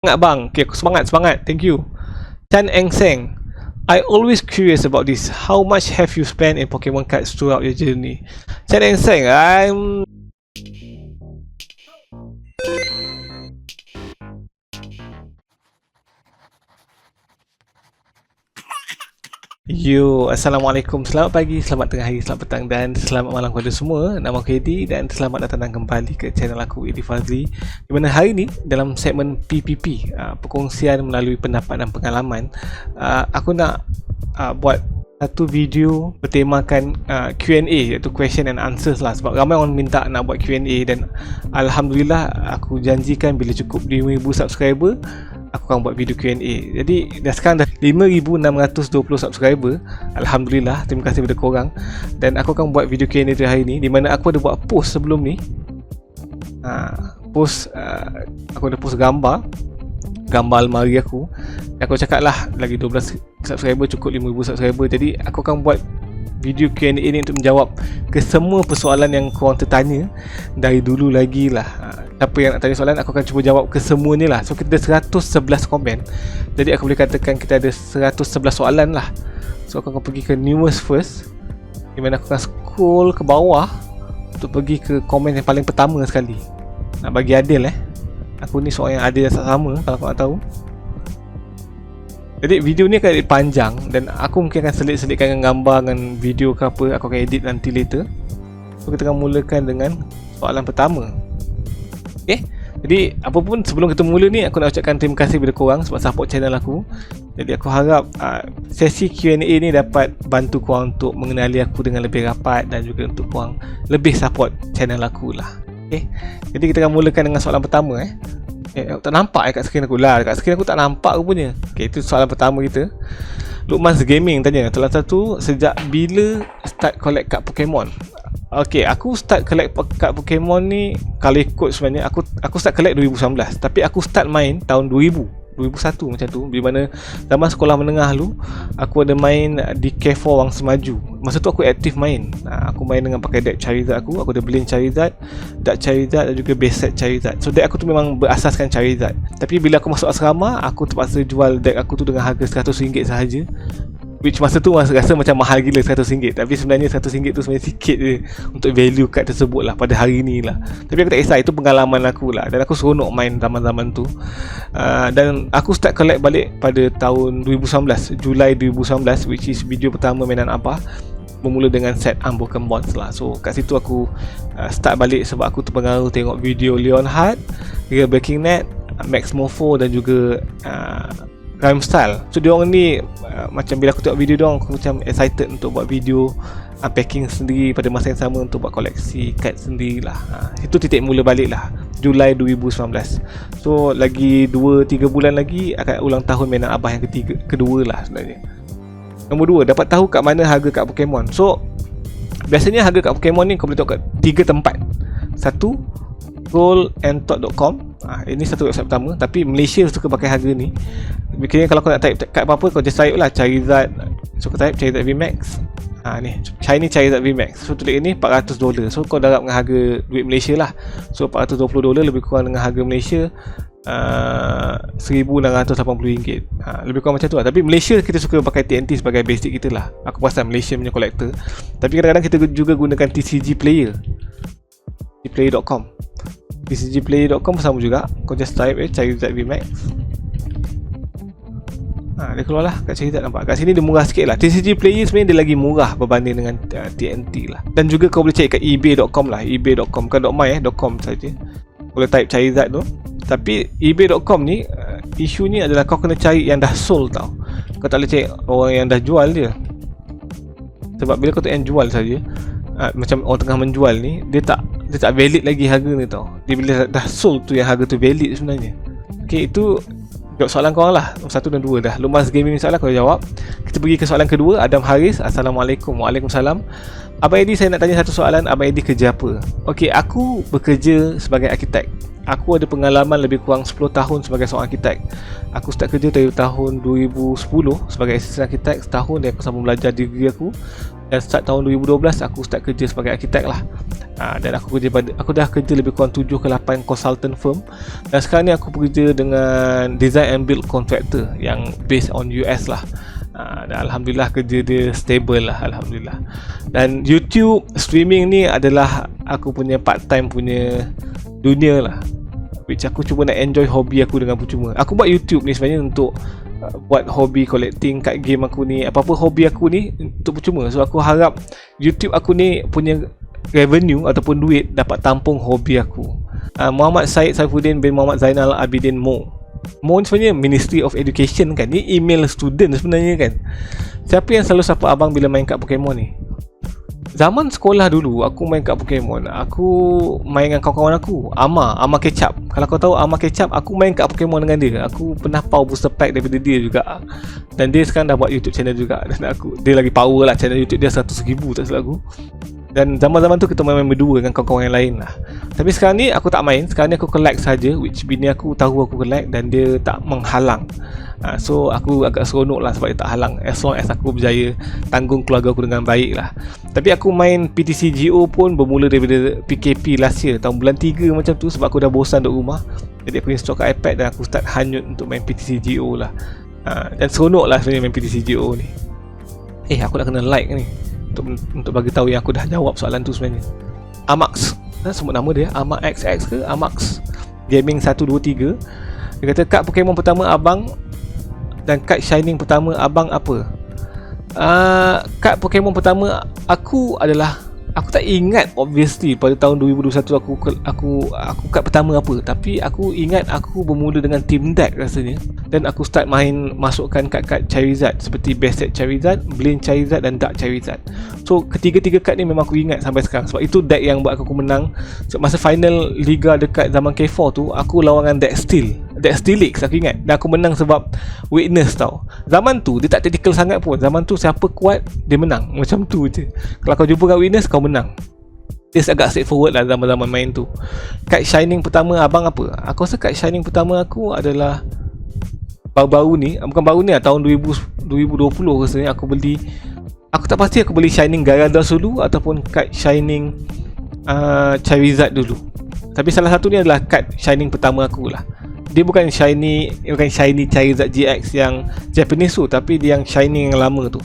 Semangat bang. Okay, aku semangat. Thank you. Chan Eng Seng. I always curious about this. How much have you spent in Pokemon cards throughout your journey? Chan Eng Seng, Yo, Assalamualaikum, selamat pagi, selamat tengah hari, selamat petang dan selamat malam kepada semua. Nama aku Edi dan selamat datang kembali ke channel aku, Edi Fazli. Di mana hari ini dalam segmen PPP, perkongsian melalui pendapat dan pengalaman, aku nak buat satu video bertemakan Q&A, iaitu question and answers lah. Sebab ramai orang minta nak buat Q&A dan Alhamdulillah aku janjikan bila cukup 5,000 subscriber aku akan buat video Q&A. Jadi dah sekarang dah 5,620 subscriber. Alhamdulillah, terima kasih kepada korang. Dan aku akan buat video Q&A hari ni, di mana aku ada buat post sebelum ni. Aku ada post gambar almari aku. Dan aku cakap lah, lagi 12 subscriber cukup 5,000 subscriber. Jadi aku akan buat video Q&A ni untuk menjawab ke semua persoalan yang korang tertanya dari dulu lagi lah. Siapa yang nak tanya soalan, aku akan cuba jawab ke semua ni lah. So kita ada 111 komen, jadi aku boleh katakan kita ada 111 soalan lah. So aku akan pergi ke newest first, di mana aku akan scroll ke bawah untuk pergi ke komen yang paling pertama sekali. Nak bagi adil aku ni seorang yang adil dan sama, kalau korang tahu. Jadi video ni akan edit panjang dan aku mungkin akan selit-selitkan dengan gambar dengan video ke apa. Aku akan edit nanti later. So kita akan mulakan dengan soalan pertama. Okay, jadi apapun sebelum kita mula ni, aku nak ucapkan terima kasih kepada korang sebab support channel aku. Jadi aku harap sesi Q&A ni dapat bantu korang untuk mengenali aku dengan lebih rapat dan juga untuk korang lebih support channel aku lah. Okay, jadi kita akan mulakan dengan soalan pertama. Aku tak nampak kat skrin aku lah. Kat skrin aku tak nampak rupanya. Okay, itu soalan pertama kita. Lukman Gaming tanya, soalan satu, sejak bila start collect kad Pokemon? Okay, aku start collect kad Pokemon ni, kalau ikut sebenarnya aku start collect 2019, tapi aku start main tahun 2001 macam tu. Di mana zaman sekolah menengah dulu aku ada main di K4 Wang Semaju. Masa tu aku aktif main. Aku main dengan pakai deck Charizard aku ada Blink Charizard, Dark Charizard dan juga base set Charizard. So deck aku tu memang berasaskan Charizard. Tapi bila aku masuk asrama, aku terpaksa jual deck aku tu dengan harga RM100 sahaja. Which masa tu rasa macam mahal gila RM100. Tapi sebenarnya RM100 tu sebenarnya sikit je untuk value card tersebut lah pada hari ni lah. Tapi aku tak kisah, itu pengalaman aku lah. Dan aku seronok main zaman-zaman tu. Dan aku start collect balik pada tahun 2019, Julai 2019, which is video pertama mainan apa, bermula dengan set Unbroken Bonds lah. So kat situ aku start balik sebab aku terpengaruh tengok video Leonhard, Real Breaking Net, Max Morpho dan juga Rhyme Style. So diorang ni macam bila aku tengok video diorang, aku macam excited untuk buat video unpacking sendiri pada masa yang sama untuk buat koleksi kad sendiri lah. Itu titik mula balik lah, Julai 2019. So lagi 2-3 bulan lagi akan ulang tahun mainan Abah yang kedua lah sebenarnya. Nombor 2, dapat tahu kat mana harga kad Pokemon. So biasanya harga kad Pokemon ni kau boleh tahu kat 3 tempat. Satu, goldandthought.com. Ini satu website pertama, tapi Malaysia suka pakai harga ni. Biasanya kalau kau nak type kad apa-apa, kau just type lah Charizard. So kau type Charizard VMAX. Ni Shiny Charizard VMAX. So tulis ni $400. So kau darab dengan harga duit Malaysia lah. So $420 lebih kurang dengan harga Malaysia RM1,680. Lebih kurang macam tu lah. Tapi Malaysia kita suka pakai TNT sebagai basic kita lah. Aku pasal Malaysia punya collector. Tapi kadang-kadang kita juga gunakan TCG Player, tcgplayer.com. tcgplayer.com sama juga. Kau just type Charizard VMAX. Dia keluar lah kat Charizard, nampak. Kat sini dia murah sikit lah. TCG Player sebenarnya dia lagi murah berbanding dengan TNT lah. Dan juga kau boleh cari kat ebay.com lah. ebay.com, bukan .my .com saja. Boleh type Charizard tu. Tapi ebay.com ni isunya adalah kau kena cari yang dah sold tau. Kau tak boleh cari orang yang dah jual dia. Sebab bila kau tu yang jual saja, macam orang tengah menjual ni, dia tak valid lagi harga ni tau. Dia bila dah sold tu yang harga tu valid sebenarnya. Okay, itu jawab soalan korang lah. 1 dan 2 dah. Lumas Gaming soalan kau jawab. Kita pergi ke soalan kedua. Adam Haris, Assalamualaikum. Waalaikumsalam. Abang Edi, saya nak tanya satu soalan. Abang Edi kerja apa? Okay, aku bekerja sebagai arkitek. Aku ada pengalaman lebih kurang 10 tahun sebagai seorang arkitek. Aku start kerja dari tahun 2010 sebagai asisten arkitek. Setahun dia aku sambung belajar degree aku. Dan start tahun 2012 aku start kerja sebagai arkitek lah. Dan aku dah kerja lebih kurang 7 ke 8 consultant firm. Dan sekarang ni aku bekerja dengan design and build contractor yang based on US lah. Dan Alhamdulillah kerja dia stable lah, Alhamdulillah. Dan YouTube streaming ni adalah aku punya part time punya dunia lah, which aku cuba nak enjoy hobi aku dengan percuma. Aku buat YouTube ni sebenarnya untuk buat hobi collecting card game aku ni, apa-apa hobi aku ni untuk percuma. So aku harap YouTube aku ni punya revenue ataupun duit dapat tampung hobi aku. Muhammad Syed Saifuddin bin Muhammad Zainal Abidin Mo ni sebenarnya Ministry of Education kan. Ni email student sebenarnya kan. Siapa yang selalu sapa abang bila main kad Pokemon ni? Zaman sekolah dulu aku main kad Pokemon, aku main dengan kawan-kawan aku, Ama Kecap. Kalau kau tahu Ama Kecap, aku main kad Pokemon dengan dia. Aku pernah power booster pack daripada dia juga. Dan dia sekarang dah buat YouTube channel juga. Dan dia lagi power lah, channel YouTube dia 100,000 tak silap aku. Dan zaman-zaman tu kita main berdua dengan kawan-kawan yang lain lah. Tapi sekarang ni aku tak main. Sekarang ni aku collect saja, which bini aku tahu aku collect dan dia tak menghalang. So aku agak seronok lah sebab dia tak halang, as long as aku berjaya tanggung keluarga aku dengan baik lah. Tapi aku main PTCGO pun bermula daripada PKP last year, tahun bulan 3 macam tu, sebab aku dah bosan duduk rumah. Jadi aku install kat iPad dan aku start hanyut untuk main PTCGO lah. Dan seronok lah sebenarnya main PTCGO ni. Aku nak kena like ni untuk bagi tahu yang aku dah jawab soalan tu sebenarnya. Amax, sebut nama dia Amax XX ke Amax Gaming 123. Dia kata kad Pokemon pertama abang dan kad Shining pertama abang apa? Kad Pokemon pertama aku adalah, aku tak ingat obviously pada tahun 2021 aku kad pertama apa, tapi aku ingat aku bermula dengan Team Deck rasanya, dan aku start main masukkan kad-kad Charizard seperti Best Set Charizard, Blind Charizard dan Dark Charizard. So ketiga-tiga kad ni memang aku ingat sampai sekarang sebab itu deck yang buat aku menang. So, masa final Liga dekat zaman K4 tu aku lawan dengan deck Steelix aku ingat, dan aku menang sebab weakness tau. Zaman tu dia tak tactical sangat pun, zaman tu siapa kuat dia menang, macam tu je. Kalau kau jumpa dengan weakness kau menang. Dia agak straightforward lah zaman-zaman main tu. Kad Shining pertama abang apa? Aku rasa kad Shining pertama aku adalah baru-baru ni, bukan baru ni lah, tahun 2020 rasanya aku beli. Aku tak pasti aku beli Shining Gyarados dulu ataupun kad Shining Charizard dulu. Tapi salah satu ni adalah kad Shining pertama aku lah. Dia bukan shiny Charizard GX yang Japanese tu, tapi dia yang Shining yang lama tu,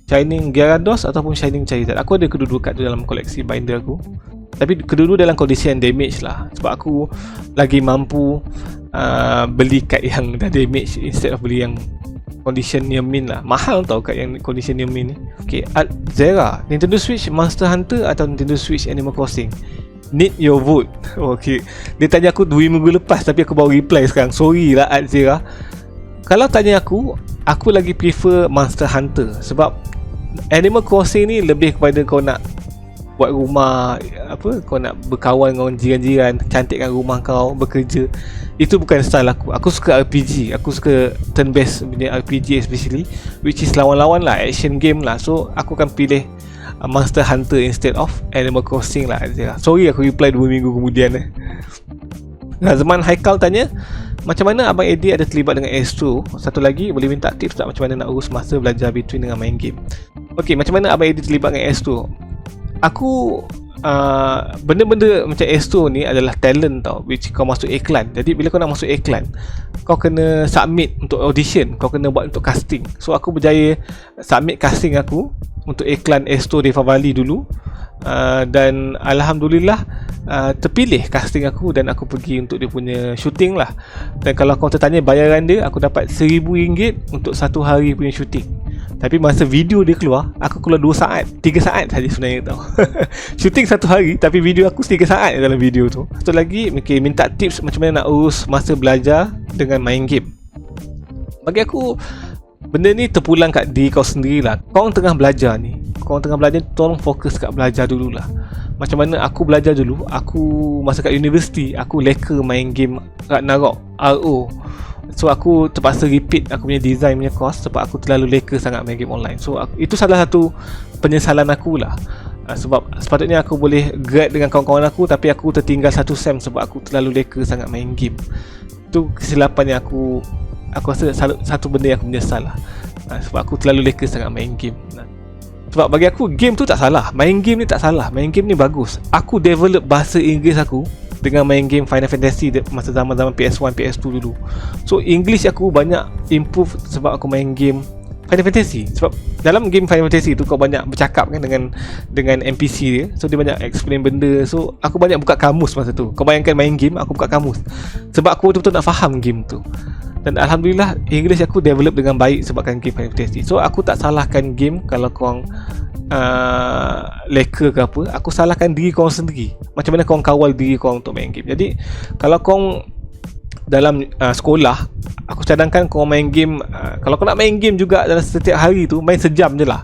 Shining Gyarados ataupun Shining Charizard. Aku ada kedua-dua kad tu dalam koleksi binder aku. Tapi kedua-dua dalam kondisi yang damage lah, sebab aku lagi mampu beli kad yang dah damage instead of beli yang condition near mint lah. Mahal tau kad yang condition near mint ni. Okay, Zera, Nintendo Switch Monster Hunter atau Nintendo Switch Animal Crossing? Need your vote. Okay, dia tanya aku 2 minggu lepas tapi aku baru reply sekarang. Sorry lah Zera. Kalau tanya aku lagi prefer Monster Hunter sebab Animal Crossing ni lebih kepada kau nak buat rumah, kau nak berkawan dengan jiran-jiran, cantikkan rumah kau, bekerja. Itu bukan style aku. Aku suka RPG, aku suka turn based punya RPG especially, which is lawan-lawan lah, action game lah. So aku akan pilih Monster Hunter instead of Animal Crossing lah. Sorry aku reply 2 minggu kemudian. Nazman Haikal tanya, macam mana Abang Eddie ada terlibat dengan Astro? Satu lagi, boleh minta tips tak macam mana nak urus masa belajar between dengan main game? Okay, macam mana Abang Eddie terlibat dengan Astro? Aku benda-benda macam Astro ni adalah talent tau, which kau masuk iklan. Jadi bila kau nak masuk iklan, kau kena submit untuk audition, kau kena buat untuk casting. So aku berjaya submit casting aku untuk iklan Astro Deva Bali dulu, dan Alhamdulillah terpilih casting aku dan aku pergi untuk dia punya shooting lah. Dan kalau kau tertanya bayaran dia, aku dapat RM1,000 untuk 1 hari punya shooting. Tapi masa video dia keluar, aku keluar 2 saat, 3 saat saja sebenarnya tau. Shooting 1 hari tapi video aku 3 saat dalam video tu. Satu lagi, minta tips macam mana nak urus masa belajar dengan main game. Bagi aku, benda ni terpulang kat diri kau sendirilah. Kau tengah belajar ni, tolong fokus kat belajar dululah. Macam mana aku belajar dulu, aku masa kat universiti, aku leka main game Ragnarok RO. So aku terpaksa repeat aku punya design punya course sebab aku terlalu leka sangat main game online. So itu salah satu penyesalan aku lah. Sebab sepatutnya aku boleh grad dengan kawan-kawan aku, tapi aku tertinggal 1 sem sebab aku terlalu leka sangat main game. Itu kesilapan yang aku rasa satu benda yang aku menyesal lah. Sebab aku terlalu leka sangat main game. Sebab bagi aku game tu tak salah, main game ni tak salah, main game ni bagus. Aku develop bahasa Inggeris aku dengan main game Final Fantasy masa zaman-zaman PS1, PS2 dulu. So English aku banyak improve sebab aku main game Final Fantasy. Sebab dalam game Final Fantasy tu kau banyak bercakap kan dengan NPC dia. So dia banyak explain benda. So aku banyak buka kamus masa tu. Kau bayangkan main game, aku buka kamus sebab aku betul-betul nak faham game tu. Dan Alhamdulillah English aku develop dengan baik sebabkan game Final Fantasy. So aku tak salahkan game kalau korang leka ke apa. Aku salahkan diri korang sendiri, macam mana korang kawal diri korang untuk main game. Jadi kalau korang dalam sekolah, aku cadangkan korang main game, kalau korang nak main game juga dalam setiap hari tu, main sejam je lah.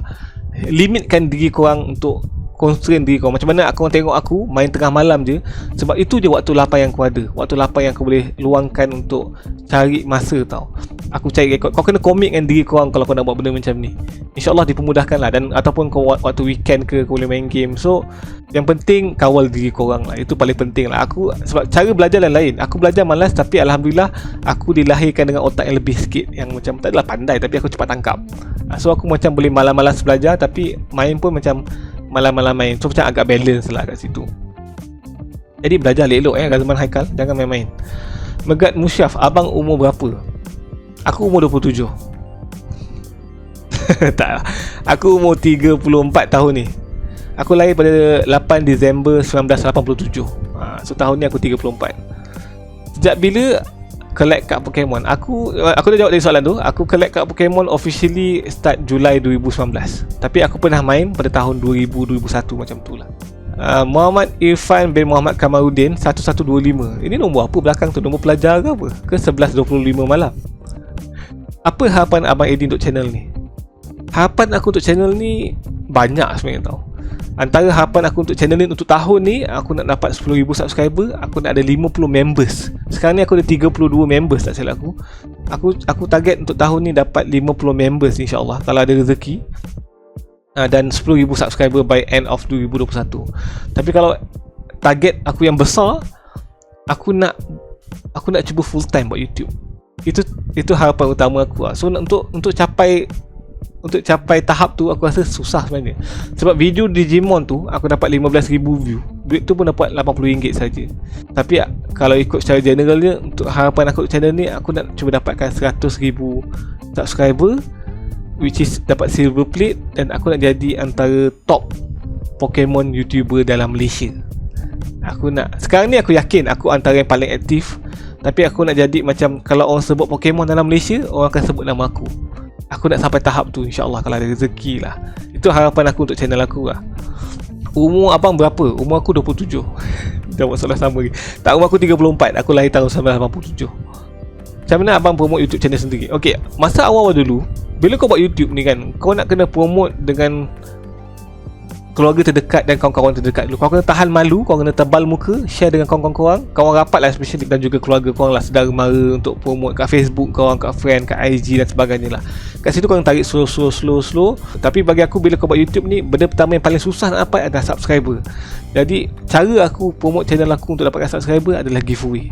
Limitkan diri korang untuk constrain diri kau. Macam mana aku tengok aku main tengah malam je, sebab itu je waktu lapar yang aku ada, waktu lapar yang aku boleh luangkan untuk cari masa tau. Aku cari rekod. Kau kena komitkan diri korang kalau kau nak buat benda macam ni. InsyaAllah dipermudahkan lah. Dan ataupun kau waktu weekend ke kau boleh main game. So yang penting kawal diri korang lah. Itu paling penting lah. Aku sebab cara belajar lain. Aku belajar malas, tapi Alhamdulillah aku dilahirkan dengan otak yang lebih sikit, yang macam tak adalah pandai tapi aku cepat tangkap. So aku macam boleh malas-malas belajar, tapi main pun macam malam-malam main. So macam agak balance lah kat situ. Jadi belajar elok Razman Haikal, jangan main-main. Megat Musyaf, abang umur berapa? Aku umur 27. Tak lah. Aku umur 34 tahun ni. Aku lahir pada 8 Disember 1987. So tahun ni aku 34. Sejak bila collect kad Pokemon? Aku dah jawab dari soalan tu. Aku collect kad Pokemon officially start Julai 2019. Tapi aku pernah main pada tahun 2000-2001 macam tu lah. Muhammad Irfan bin Muhammad Kamarudin 1125. Ini nombor apa belakang tu? Nombor pelajar ke apa? Ke 11.25 malam? Apa harapan Abang Eddie untuk channel ni? Harapan aku untuk channel ni banyak sebenarnya tau. Antara harapan aku untuk channel ni untuk tahun ni, aku nak dapat 10,000 subscriber. Aku nak ada 50 members. Sekarang ni aku ada 32 members tak silap aku. Aku target untuk tahun ni dapat 50 members insyaAllah, kalau ada rezeki. Dan 10,000 subscriber by end of 2021. Tapi kalau target aku yang besar, aku nak cuba full time buat YouTube. Itu harapan utama aku lah. So untuk capai tahap tu aku rasa susah sebenarnya. Sebab video Digimon tu aku dapat 15,000 view. Duit tu pun dapat RM80 saja. Tapi kalau ikut secara generalnya, untuk harapan aku channel ni, aku nak cuba dapatkan 100,000 subscriber, which is dapat silver plate, dan aku nak jadi antara top Pokemon YouTuber dalam Malaysia. Sekarang ni aku yakin aku antara yang paling aktif. Tapi aku nak jadi macam, kalau orang sebut Pokemon dalam Malaysia, orang akan sebut nama aku. Aku nak sampai tahap tu insyaAllah kalau ada rezeki lah. Itu harapan aku untuk channel aku lah. Umur abang berapa? Umur aku 27. Jawab soalan sama lagi. Tak, umur aku 34. Aku lahir tahun 1987. Macam mana abang promote YouTube channel sendiri? Okay, masa awal dulu, bila kau buat YouTube ni kan, kau nak kena promote dengan keluarga terdekat dan kawan-kawan terdekat dulu. Kau kena tahan malu, kau kena tebal muka, share dengan kawan-kawan korang, kawan rapat lah especially, dan juga keluarga korang lah, saudara mara, untuk promote kat Facebook korang, kat friend, kat IG dan sebagainya lah. Kat situ korang tarik slow. Tapi bagi aku, bila kau buat YouTube ni, benda pertama yang paling susah nak dapat adalah subscriber. Jadi cara aku promote channel aku untuk dapatkan subscriber adalah giveaway.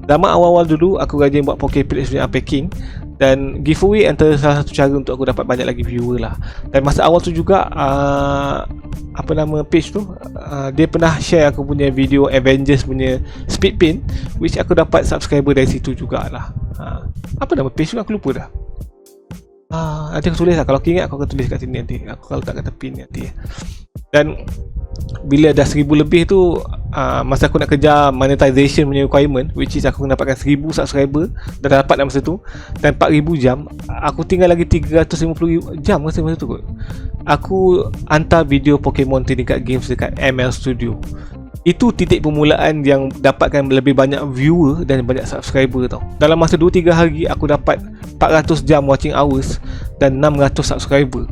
Zaman awal-awal dulu aku rajin buat Poképlay punya unpacking, dan giveaway antara salah satu cara untuk aku dapat banyak lagi viewer lah. Dan masa awal tu juga apa nama page tu, dia pernah share aku punya video Avengers punya speed paint, which aku dapat subscriber dari situ jugalah. Apa nama page tu aku lupa dah. Nanti aku tulis lah, kalau aku ingat aku akan tulis kat sini nanti. Aku kalau tak kat tepi ni nanti. Dan bila dah 1,000 lebih tu, masa aku nak kejar monetization punya requirement, which is aku dapatkan 1,000 subscriber, dah dapat dah masa tu, dan 4,000 jam, aku tinggal lagi 350 jam masa tu kot. Aku hantar video Pokemon Tingkat Games dekat ML Studio. Itu titik permulaan yang dapatkan lebih banyak viewer dan banyak subscriber tau. Dalam masa 2-3 hari aku dapat 400 jam watching hours dan 600 subscriber.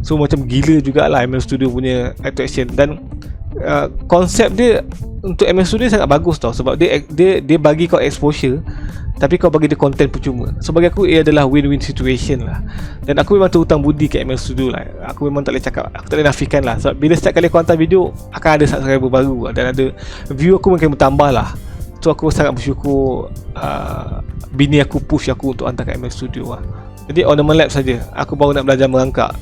So macam gila jugalah ML Studio punya attraction. Dan konsep dia untuk ML Studio sangat bagus tau, sebab dia bagi kau exposure, tapi kau bagi dia content percuma. So bagi aku ia adalah win-win situation lah. Dan aku memang terhutang budi ke ML Studio lah. Aku memang tak boleh cakap, aku tak boleh nafikan lah. Sebab bila setiap kali aku hantar video, akan ada subscriber baru dan ada view aku mungkin bertambah lah. So aku sangat bersyukur bini aku push aku untuk hantar ke ML Studio lah. Jadi on the lab saja, aku baru nak belajar merangkak.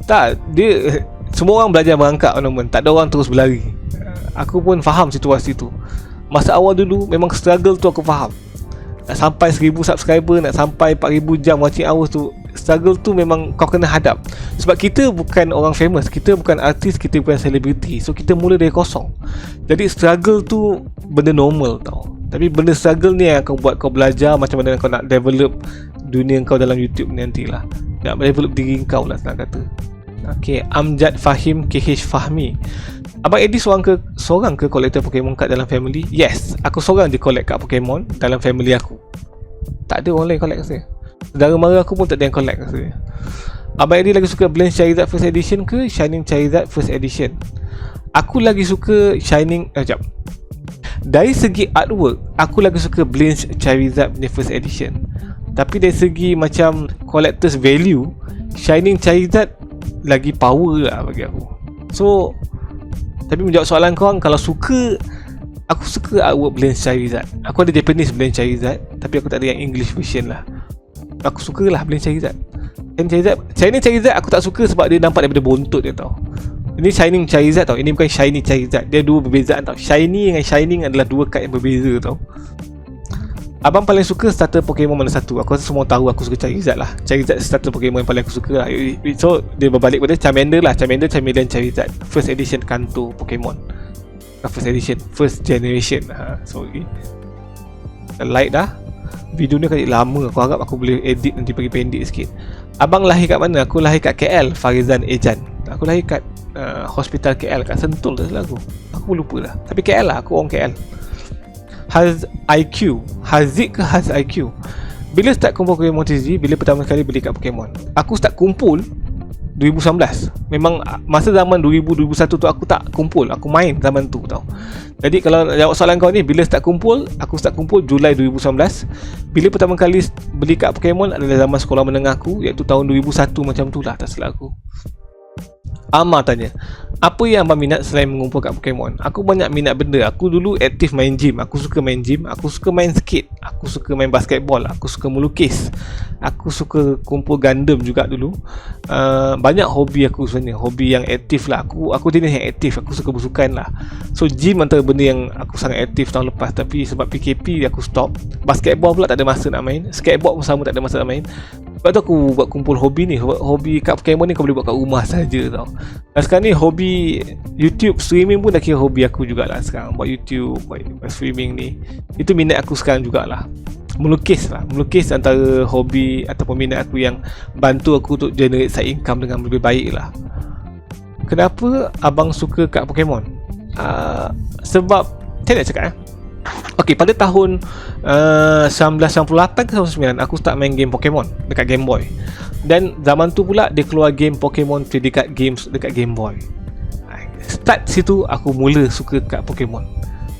Tak, dia semua orang belajar merangkak tournament, tak ada orang terus berlari. Aku pun faham situasi tu. Masa awal dulu memang struggle tu aku faham. Nak sampai 1000 subscriber, nak sampai 4000 jam watching hours tu, struggle tu memang kau kena hadap. Sebab kita bukan orang famous, kita bukan artis, kita bukan selebriti. So kita mula dari kosong. Jadi struggle tu benda normal tau. Tapi benda struggle ni yang akan buat kau belajar macam mana kau nak develop dunia kau dalam YouTube ni nantilah. Nak develop diri kau lah senang kata. Okay, Amjad Fahim KH Fahmi. Abang Eddie seorang ke kolektor Pokemon card dalam family? Yes, aku seorang je collect card Pokemon dalam family aku. Tak ada orang lain collect saya. Saudara mara aku pun tak ada yang collect saya. Abang Eddie lagi suka Blend Charizard First Edition ke Shining Charizard First Edition? Aku lagi suka Shining... sekejap. Dari segi artwork, aku lagi suka Blend Charizard punya First Edition. Tapi dari segi macam collector's value, Shining Charizard lagi power lah bagi aku. So, tapi menjawab soalan korang, kalau suka, aku suka artwork Blend Charizard. Aku ada Japanese Blend Charizard, tapi aku tak ada yang English version lah. Aku suka lah Blend Charizard. Shining Charizard aku tak suka sebab dia nampak daripada bontot dia tau. Ini Shining Charizard tau, ini bukan Shiny Charizard. Dia dua perbezaan tau. Shiny dengan Shining adalah dua kad yang berbeza tau. Abang paling suka starter Pokemon mana satu? Aku rasa semua tahu aku suka Charizard lah. Charizard starter Pokemon yang paling aku suka lah. So dia berbalik pada Charmander lah. Charmander, Charizard First Edition Kanto Pokemon. First Edition, First Generation. Sorry, like dah. Video ni kali lama. Aku harap aku boleh edit nanti bagi pendek sikit. Abang lahir kat mana? Aku lahir kat KL, Farizan Ejan. Aku lahir kat Hospital KL, kat Sentul dah selalu. Aku lupa dah. Tapi KL lah, aku orang KL. Haz IQ, Haziq ke Haz IQ? Bila start kumpul Pokemon TCG? Bila pertama kali beli kat Pokemon? Aku start kumpul 2019. Memang masa zaman 2000-2001 tu aku tak kumpul. Aku main zaman tu tau. Jadi kalau jawab soalan kau ni, bila start kumpul? Aku start kumpul Julai 2019. Bila pertama kali beli kat Pokemon adalah zaman sekolah menengah aku, iaitu tahun 2001 macam tu lah, tak silap aku. Amar tanya, apa yang abang minat selain mengumpul kat Pokemon? Aku banyak minat benda. Aku dulu aktif main gym. Aku suka main gym. Aku suka main skate. Aku suka main basketball. Aku suka melukis. Aku suka kumpul Gundam juga dulu. Banyak hobi aku sebenarnya. Hobi yang aktif lah. Aku jenis yang aktif. Aku suka bersukan lah. So gym antara benda yang aku sangat aktif tahun lepas. Tapi sebab PKP aku stop. Basketball pula tak ada masa nak main. Skateboard pun sama, tak ada masa nak main. Sebab tu aku buat kumpul hobi ni. Hobi kat Pokemon ni kau boleh buat kat rumah saja tau. Dan sekarang ni hobi YouTube streaming pun dah kira hobi aku jugalah sekarang. Buat YouTube, buat streaming ni, itu minat aku sekarang jugalah. Melukis lah. Melukis antara hobi ataupun minat aku yang bantu aku untuk generate side income dengan lebih baik lah. Kenapa abang suka kat Pokemon? Sebab macam mana cakap Okay, pada tahun 1998 ke 1999 aku start main game Pokemon dekat Game Boy. Dan zaman tu pula dia keluar game Pokemon Predicat Games dekat Game Boy. Start situ aku mula suka kat Pokemon.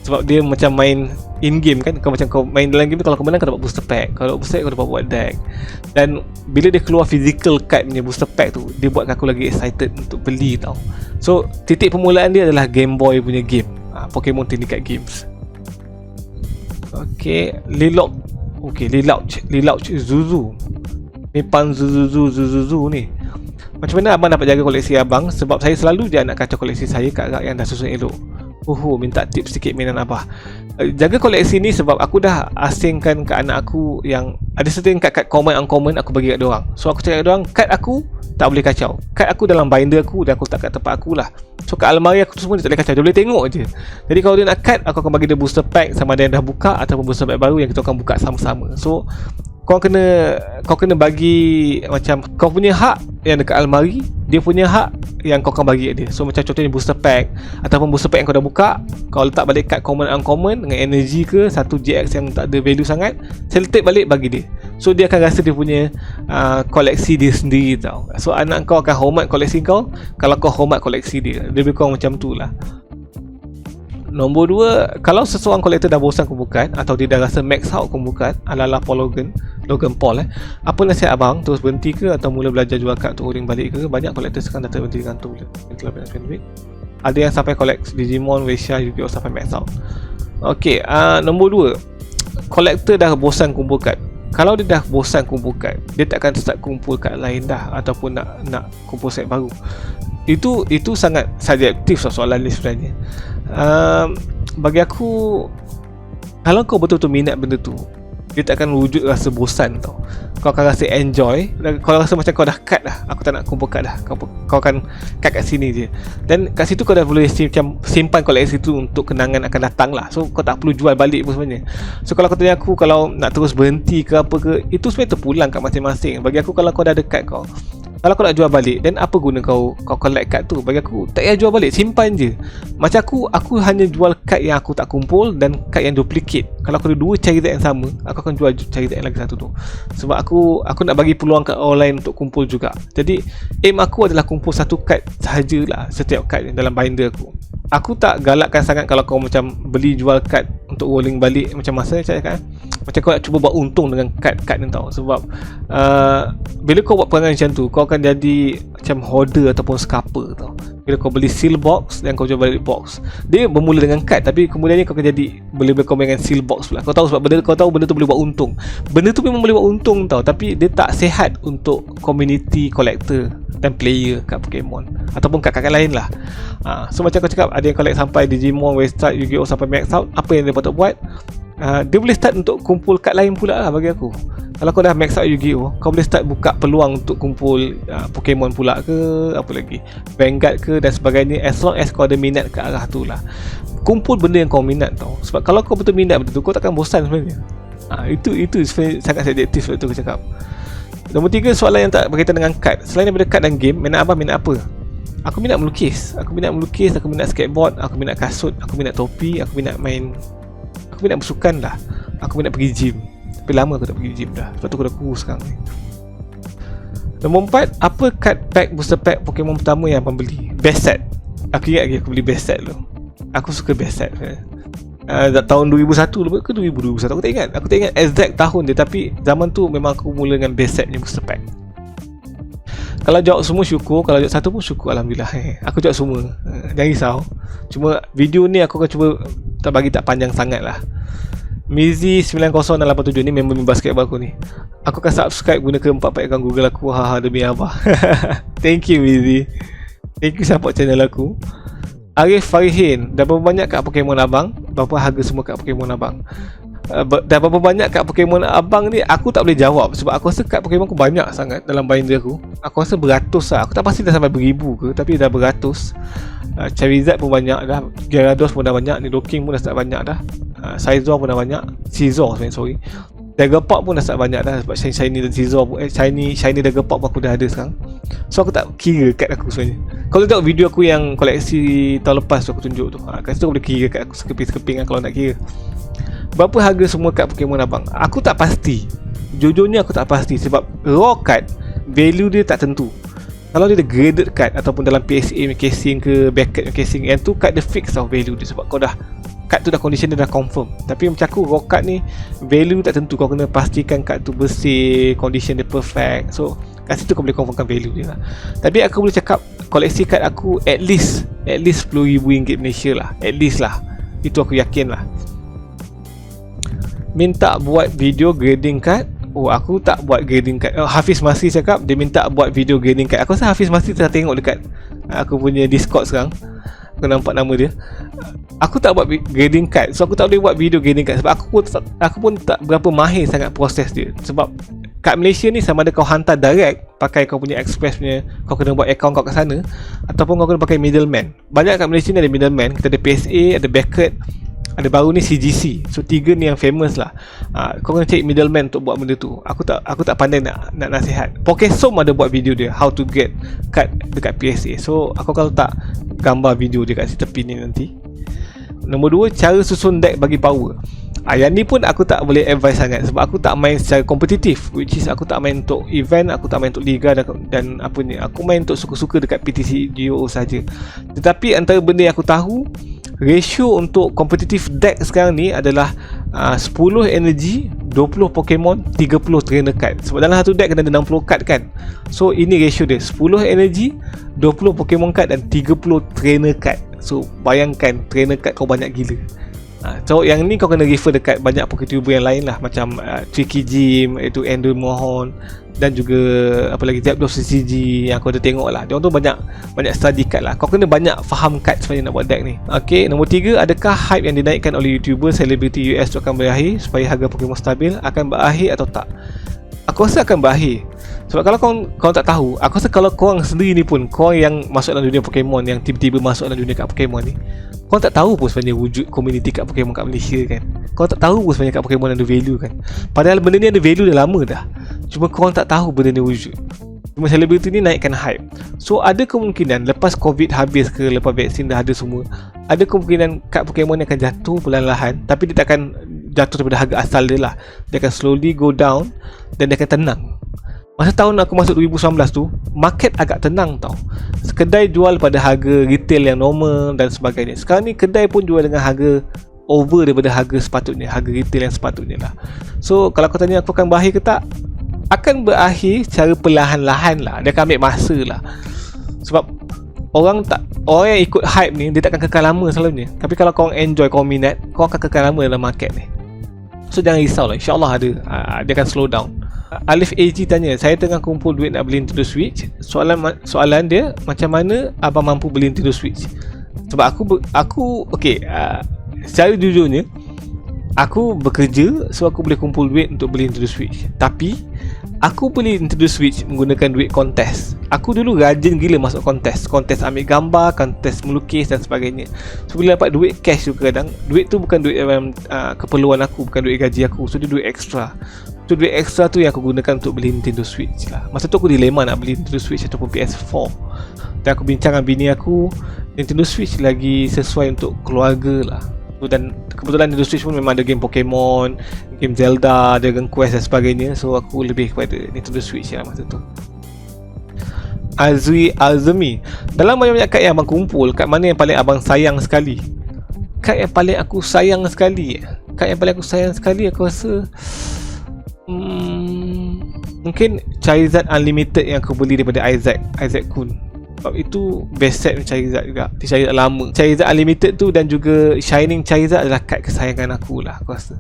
Sebab dia macam main in-game kan. Kau macam kau main dalam game tu, kalau kau menang kau dapat booster pack. Kalau booster pack kau dapat buat deck. Dan bila dia keluar physical card punya booster pack tu, dia buat aku lagi excited untuk beli tau. So titik permulaan dia adalah Game Boy punya game, Pokemon Predicat Games. Okay, Lilouch Zuzu. Nippon Zuzu ni. Macam mana abang dapat jaga koleksi abang? Sebab saya selalu je nak kacau koleksi saya kat rak yang dah susun elok. Minta tips sikit mainan abah. Jaga koleksi ni sebab aku dah asingkan ke anak aku yang ada certain kad-kad common uncommon aku bagi kat diorang. So aku cakap kat diorang, kad aku tak boleh kacau. Kad aku dalam binder aku dan aku letak kat tempat aku lah. So kat almari aku tu semua dia tak boleh kacau. Dia boleh tengok je. Jadi kalau dia nak kad, aku akan bagi dia booster pack sama ada yang dah buka ataupun booster pack baru yang kita akan buka sama-sama. So kau kena bagi macam kau punya hak yang dekat almari, dia punya hak yang kau akan bagi dia. So macam contohnya booster pack ataupun booster pack yang kau dah buka, kau letak balik kad common uncommon dengan energy ke satu GX yang tak ada value sangat, select balik bagi dia. So dia akan rasa dia punya koleksi dia sendiri tau. So anak kau akan hormat koleksi kau kalau kau hormat koleksi dia. Lebih kurang macam tu lah. Nombor 2, kalau seseorang kolektor dah bosan kumpulan atau dia dah rasa max out kumpulan ala-ala Logan Paul, apa nasihat abang? Terus berhenti ke atau mula belajar jual kad untuk holding balik ke? Banyak kolektor sekarang dah terhenti dengan tu. Ada yang sampai collect Digimon, Weisha, Yu-Gi-Oh sampai max out. Okay, nombor 2, kolektor dah bosan kumpul kad. kalau dia dah bosan kumpul kad, dia tak akan start kumpul kad lain dah, ataupun nak kumpul set baru. Itu sangat subjektif soalan ni sebenarnya. Bagi aku, kalau kau betul-betul minat benda tu, dia tak akan wujud rasa bosan tau. Kau akan rasa enjoy. Kau rasa macam kau dah cut dah, aku tak nak kumpul kad dah, kau akan cut kat sini je. Dan kat situ kau dah boleh simpan koleksi tu untuk kenangan akan datang lah. So kau tak perlu jual balik pun sebenarnya. So kalau kau tanya aku, kalau nak terus berhenti ke apa ke, itu sebenarnya terpulang kat masing-masing. Bagi aku, kalau kau dah ada kad kau, kalau kau nak jual balik, then apa guna kau collect kad tu? Bagi aku, tak payah jual balik, simpan je. Macam aku hanya jual kad yang aku tak kumpul dan kad yang duplicate. Kalau aku ada dua Charizard yang sama, aku akan jual Charizard yang lagi satu tu. Sebab aku nak bagi peluang kat orang lain untuk kumpul juga. Jadi aim aku adalah kumpul satu kad sahajalah, setiap kad dalam binder aku. Aku tak galakkan sangat kalau kau macam beli jual kad untuk rolling balik macam masa saya cakap, macam kau nak cuba buat untung dengan kad-kad ni tau. Sebab bila kau buat perangai macam tu, kau akan jadi macam hoarder ataupun scalper tau. Bila kau beli seal box dan kau jual balik box, dia bermula dengan kad, tapi kemudiannya kau akan jadi boleh berkombin dengan seal box pula. Kau tahu sebab kau tahu benda tu boleh buat untung. Benda tu memang boleh buat untung tau, tapi dia tak sihat untuk community collector dan player kat Pokemon ataupun kat lain lah. So macam kau cakap, ada yang collect sampai Digimon, Westart, Yu-Gi-Oh sampai max out. Apa yang dia patut buat? Dia boleh start untuk kumpul kad lain pula lah bagi aku. Kalau kau dah max out Yu-Gi-Oh, kau boleh start buka peluang untuk kumpul Pokemon pula ke, apa lagi, Vanguard ke dan sebagainya, as long as kau ada minat ke arah tu lah. Kumpul benda yang kau minat tau. Sebab kalau kau betul minat benda tu, kau takkan bosan sebenarnya. Itu sebenarnya sangat subjektif betul aku cakap. Nombor 3, soalan yang tak berkaitan dengan kad. Selain daripada kad dan game, minat abang minat apa? Aku minat melukis. Aku minat skateboard, aku minat kasut, aku minat topi, aku minat bersukan lah. Aku minat pergi gym. Tapi lama aku tak pergi gym dah, sebab tu aku dah kurus sekarang ni. Nombor 4, apa kad pack booster pack Pokemon pertama yang abang beli? Best set. Aku ingat lagi aku beli best set tu. Aku suka best set. Tahun 2001 ke 2021 aku tak ingat exact tahun dia, tapi zaman tu memang aku mula dengan best set punya booster pack. Kalau jawab semua syukur, kalau jawab satu pun syukur, alhamdulillah. Aku jawab semua, jangan risau. Cuma video ni aku akan cuba tak panjang sangat lah. Mizi 90687 ni member basketball aku ni. Aku akan subscribe guna keempat akaun Google aku. Demi abah. Thank you Mizi, thank you support channel aku. Arif Farihin, dah berapa banyak kad Pokemon abang? Berapa harga semua kad Pokemon abang? Dah berapa banyak kad Pokemon abang ni? Aku tak boleh jawab sebab aku rasa kad Pokemon aku banyak sangat dalam binder aku. Aku rasa beratus lah. Aku tak pasti dah sampai beribu ke, tapi dah beratus. Charizard pun banyak dah, Gyarados pun dah banyak, Nidoking pun dah start banyak dah, Scizor pun dah banyak, Scizor sebenarnya, sorry, Daggerpop pun dah start banyak dah. Sebab Shiny dan Scizor pun, Shiny Daggerpop aku dah ada sekarang. So aku tak kira kad aku sebenarnya. Kalau tengok video aku yang koleksi tahun lepas tu aku tunjuk tu, kat situ aku boleh kira kad aku sekeping-sekeping kan, kalau nak kira. Berapa harga semua kad Pokemon abang? Aku tak pasti, jujurnya aku tak pasti. Sebab raw card, value dia tak tentu. Kalau dia ada graded card ataupun dalam PSA casing ke Beckett casing, yang tu card dia fix tau value dia. Sebab kau dah, card tu dah condition dia dah confirm. Tapi macam aku, raw card ni value tak tentu. Kau kena pastikan card tu bersih, condition dia perfect. So kat situ kau boleh confirmkan value dia lah. Tapi aku boleh cakap koleksi card aku at least RM10,000 Malaysia lah. At least lah, itu aku yakin lah. Minta buat video grading card. Aku tak buat grading card. Hafiz Masri cakap dia minta buat video grading card. Aku rasa Hafiz Masri telah tengok dekat aku punya Discord sekarang. Aku nampak nama dia. Aku tak buat grading card, so aku tak boleh buat video grading card. Sebab aku pun tak berapa mahir sangat proses dia. Sebab kat Malaysia ni sama ada kau hantar direct pakai kau punya express punya, kau kena buat account kau kat sana, ataupun kau kena pakai middleman. Banyak kat Malaysia ni ada middleman. Kita ada PSA, ada Beckett, ada baru ni CGC. So 3 ni yang famous lah. Kau kena cari middleman untuk buat benda tu. Aku tak pandai nak nasihat. Pokesom ada buat video dia how to get card dekat PSA. So aku kalau tak gambar video dia kat tepi ni nanti. Nombor 2, cara susun deck bagi power. Yang ni pun aku tak boleh advise sangat sebab aku tak main secara kompetitif, which is aku tak main untuk event, aku tak main untuk liga dan apa ni. Aku main untuk suka-suka dekat PTC GO saja. Tetapi antara benda yang aku tahu, ratio untuk kompetitif deck sekarang ni adalah 10 energy, 20 Pokemon, 30 trainer card. Sebab dalam satu deck kena ada 60 card kan. So ini ratio dia, 10 energy, 20 Pokemon card dan 30 trainer card. So bayangkan trainer card kau banyak gila. So yang ni kau kena refer dekat banyak YouTuber yang lain lah, macam Tricky Jim, iaitu Andrew Mohon, dan juga apa lagi, Zapdos CCG yang kau ada tengok lah. Diorang tu banyak study card lah. Kau kena banyak faham card sebenarnya nak buat deck ni. Okay, nombor 3, adakah hype yang dinaikkan oleh YouTuber selebriti US tu akan berakhir supaya harga Pokemon stabil? Akan berakhir atau tak? Aku rasa akan berakhir. Sebab kalau kau tak tahu, aku rasa kalau korang sendiri ni pun, korang yang masuk dalam dunia Pokemon, yang tiba-tiba masuk dalam dunia kat Pokemon ni, korang tak tahu pun sebenarnya wujud komuniti kat Pokemon kat Malaysia kan. Korang tak tahu pun sebenarnya kat Pokemon ada value kan. Padahal benda ni ada value dah lama dah. Cuma korang tak tahu benda ni wujud. Cuma selebriti ni naikkan hype. So ada kemungkinan lepas COVID habis ke, lepas vaksin dah ada semua, ada kemungkinan kad Pokemon ni akan jatuh perlahan-lahan. Tapi dia tak akan jatuh daripada harga asal dia lah. Dia akan slowly go down dan dia akan tenang. Masa tahun aku masuk 2019 tu, market agak tenang tau. Kedai jual pada harga retail yang normal dan sebagainya. Sekarang ni kedai pun jual dengan harga over daripada harga sepatutnya, harga retail yang sepatutnya lah. So kalau kau tanya aku akan berakhir ke tak, akan berakhir secara perlahan-lahan lah. Dia akan ambil masa lah. Sebab orang yang ikut hype ni, dia takkan kekal lama selalunya. Tapi kalau korang enjoy, korang minat, korang akan kekal lama dalam market ni. So jangan risau lah, InsyaAllah ada. Dia akan slow down. Alif AG tanya, saya tengah kumpul duit nak beli Nintendo Switch. Soalan dia, macam mana abang mampu beli Nintendo Switch? Sebab aku okay, secara jujurnya, aku bekerja, so aku boleh kumpul duit untuk beli Nintendo Switch. Tapi aku beli Nintendo Switch menggunakan duit kontes. Aku dulu rajin gila masuk kontes ambil gambar, kontes melukis dan sebagainya. So bila dapat duit cash tu, kadang duit tu bukan duit keperluan aku, bukan duit gaji aku. So dia duit ekstra. So duit ekstra tu yang aku gunakan untuk beli Nintendo Switch lah. Masa tu aku dilema nak beli Nintendo Switch ataupun PS4. Dan aku bincang dengan bini aku, Nintendo Switch lagi sesuai untuk keluarga lah. Dan kebetulan Nintendo Switch pun memang ada game Pokemon, game Zelda, Dragon Quest dan sebagainya. So aku lebih kepada Nintendo Switch lah masa tu. Azmi, dalam banyak-banyak kad yang abang kumpul, kad mana yang paling abang sayang sekali? Kad yang paling aku sayang sekali, aku rasa mungkin Charizard Unlimited yang aku beli daripada Isaac Kun. Sebab itu best set Charizard juga, Charizard lama. Charizard Unlimited tu dan juga Shining Charizard adalah kad kesayangan aku lah, aku rasa.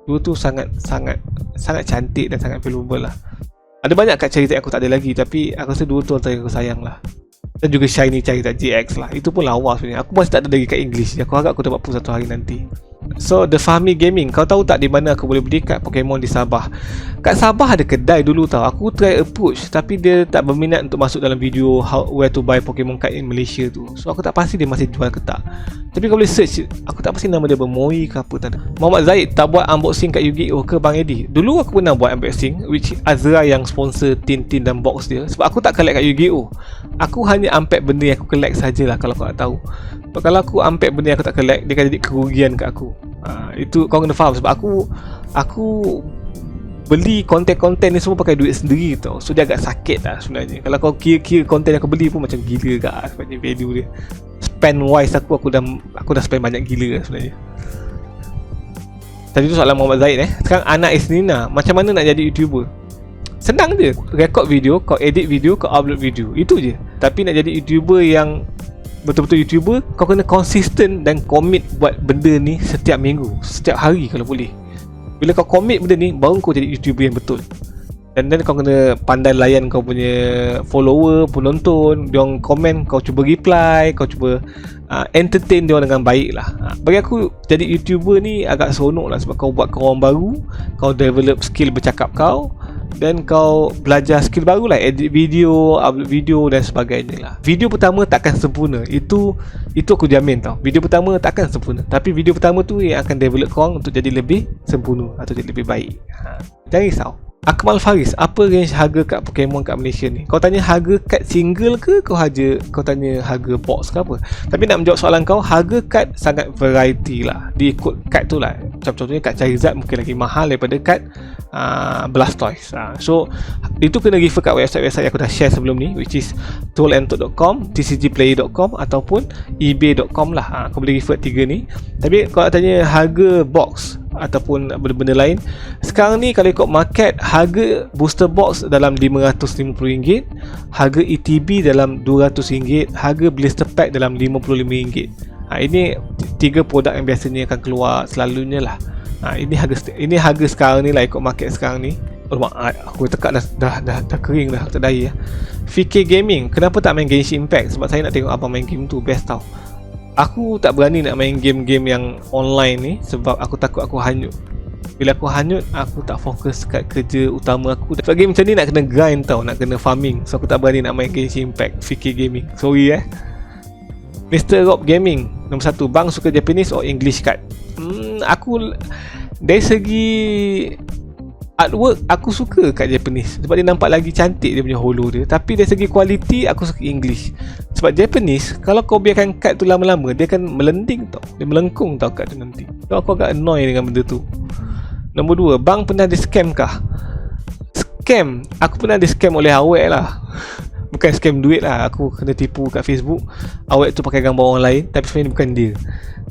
Dua tu sangat cantik dan sangat valuable lah. Ada banyak kad Charizard yang aku tak ada lagi, tapi aku rasa dua tu antara yang aku sayang lah. Dan juga Shiny Charizard GX lah. Itu pun lawa sebenarnya. Aku masih tak ada lagi kat English. Aku harap aku dapat pun satu hari nanti. So The Fahmi Gaming, kau tahu tak di mana aku boleh beli kad Pokemon di Sabah? Kat Sabah ada kedai dulu tau. Aku try approach, tapi dia tak berminat untuk masuk dalam video where to buy Pokemon card in Malaysia tu. So aku tak pasti dia masih jual ke tak. Tapi kau boleh search, aku tak pasti nama dia Bermoi ke apa tak ada. Muhammad Zaid, tak buat unboxing kat Yu-Gi-Oh ke Bang Eddie? Dulu aku pernah buat unboxing, which Azra yang sponsor tin dan box dia. Sebab aku tak collect kat Yu-Gi-Oh, aku hanya unpack benda yang aku collect sajalah, kalau kau tak tahu. Sebab kalau aku unpack benda yang aku tak collect, dia akan jadi kerugian kat aku. Itu kau kena faham. Sebab aku beli konten-konten ni semua pakai duit sendiri tau. So dia agak sakit lah sebenarnya. Kalau kau kira-kira konten yang aku beli pun macam gila kat sebenarnya value dia. Spend wise aku dah spend banyak gila lah sebenarnya. Tadi tu soalan Muhammad Zaid Sekarang anak Isnina, macam mana nak jadi YouTuber? Senang je, record video, kau edit video, kau upload video, itu je. Tapi nak jadi YouTuber yang betul-betul YouTuber, kau kena konsisten dan commit buat benda ni setiap minggu, setiap hari kalau boleh. Bila kau commit benda ni, baru kau jadi YouTuber yang betul. Dan kau kena pandai layan kau punya follower, penonton. Diorang komen, kau cuba reply, kau cuba entertain diorang dengan baik lah. Bagi aku, jadi YouTuber ni agak seronok lah. Sebab kau buat kawan baru, kau develop skill bercakap kau, dan kau belajar skill baru lah, edit video, upload video dan sebagainya lah. Video pertama takkan sempurna, itu aku jamin tau. Video pertama takkan sempurna, tapi video pertama tu yang akan develop korang untuk jadi lebih sempurna atau jadi lebih baik. Jangan risau. Akmal Faris, apa range harga kad Pokemon kat Malaysia ni? Kau tanya harga kad single ke kau tanya harga box ke apa? Tapi nak menjawab soalan kau, harga kad sangat variety lah. Dia ikut kad tu lah. Contohnya kad Charizard mungkin lagi mahal daripada kad Blastoise. So itu kena refer kat website yang aku dah share sebelum ni, which is toolandtalk.com, tcgplayer.com ataupun ebay.com lah. Kau boleh refer tiga ni. Tapi kalau tanya harga box ataupun benda-benda lain, sekarang ni kalau ikut market, harga booster box dalam RM550, harga ETB dalam RM200, harga blister pack dalam RM55. Ini 3 produk yang biasanya akan keluar selalunya lah. Ini harga sekarang ni lah, ikut market sekarang ni. Aku tekak dah kering dah, tak daya. VK Gaming, kenapa tak main Genshin Impact? Sebab saya nak tengok abang main game tu, best tau. Aku tak berani nak main game-game yang online ni sebab aku takut aku hanyut. Bila aku hanyut, aku tak fokus kat kerja utama aku. Sebab game macam ni nak kena grind tau, nak kena farming. So aku tak berani nak main Genshin Impact. VK Gaming, sorry Mr. Rob Gaming, nombor 1, bang suka Japanese or English card? Aku dari segi artwork aku suka kat Japanese sebab dia nampak lagi cantik dia punya holo dia. Tapi dari segi kualiti aku suka English. Sebab Japanese, kalau kau biarkan kad tu lama-lama, dia akan melending tau, dia melengkung tau kad tu nanti. So aku agak annoy dengan benda tu. Nombor 2, bang pernah di scam kah? Scam? Aku pernah di scam oleh awek lah. Bukan scam duit lah, aku kena tipu kat Facebook. Awek tu pakai gambar orang lain, tapi sebenarnya bukan dia.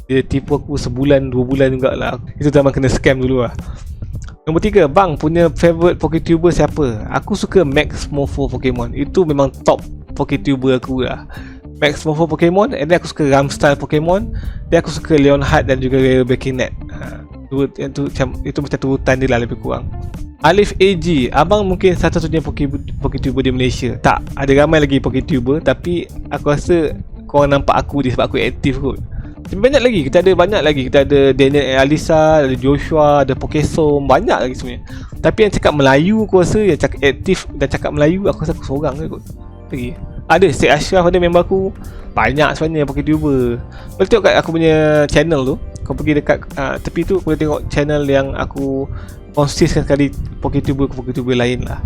Dia tipu aku sebulan, 2 bulan jugalah. Itu zaman kena scam dulu lah. Nombor 3, bang punya favourite PokeTuber siapa? Aku suka Max Morpho Pokemon. Itu memang top PokeTuber aku lah. Max Morpho Pokemon, and then aku suka Ramstyle Pokemon, dan aku suka Leonhard dan juga Rare Bakinet. Itu macam turutan dia lah lebih kurang. Alif AG, abang mungkin satu-satunya PokeTuber di Malaysia. Tak, ada ramai lagi PokeTuber, tapi aku rasa korang nampak aku dia sebab aku aktif kot. Tapi banyak lagi, kita ada Daniel Alisa, ada Joshua, ada Pokesom, banyak lagi sebenarnya. Tapi yang cakap Melayu aku rasa, yang cakap aktif dan cakap Melayu, aku rasa aku seorang je kot. Lagi ada Syed Ashraf, ada member aku. Banyak sebenarnya PokeTuber. Boleh tengok kat aku punya channel tu. Kau pergi dekat tepi tu, boleh tengok channel yang aku konsisten sekali PokeTuber lain lah.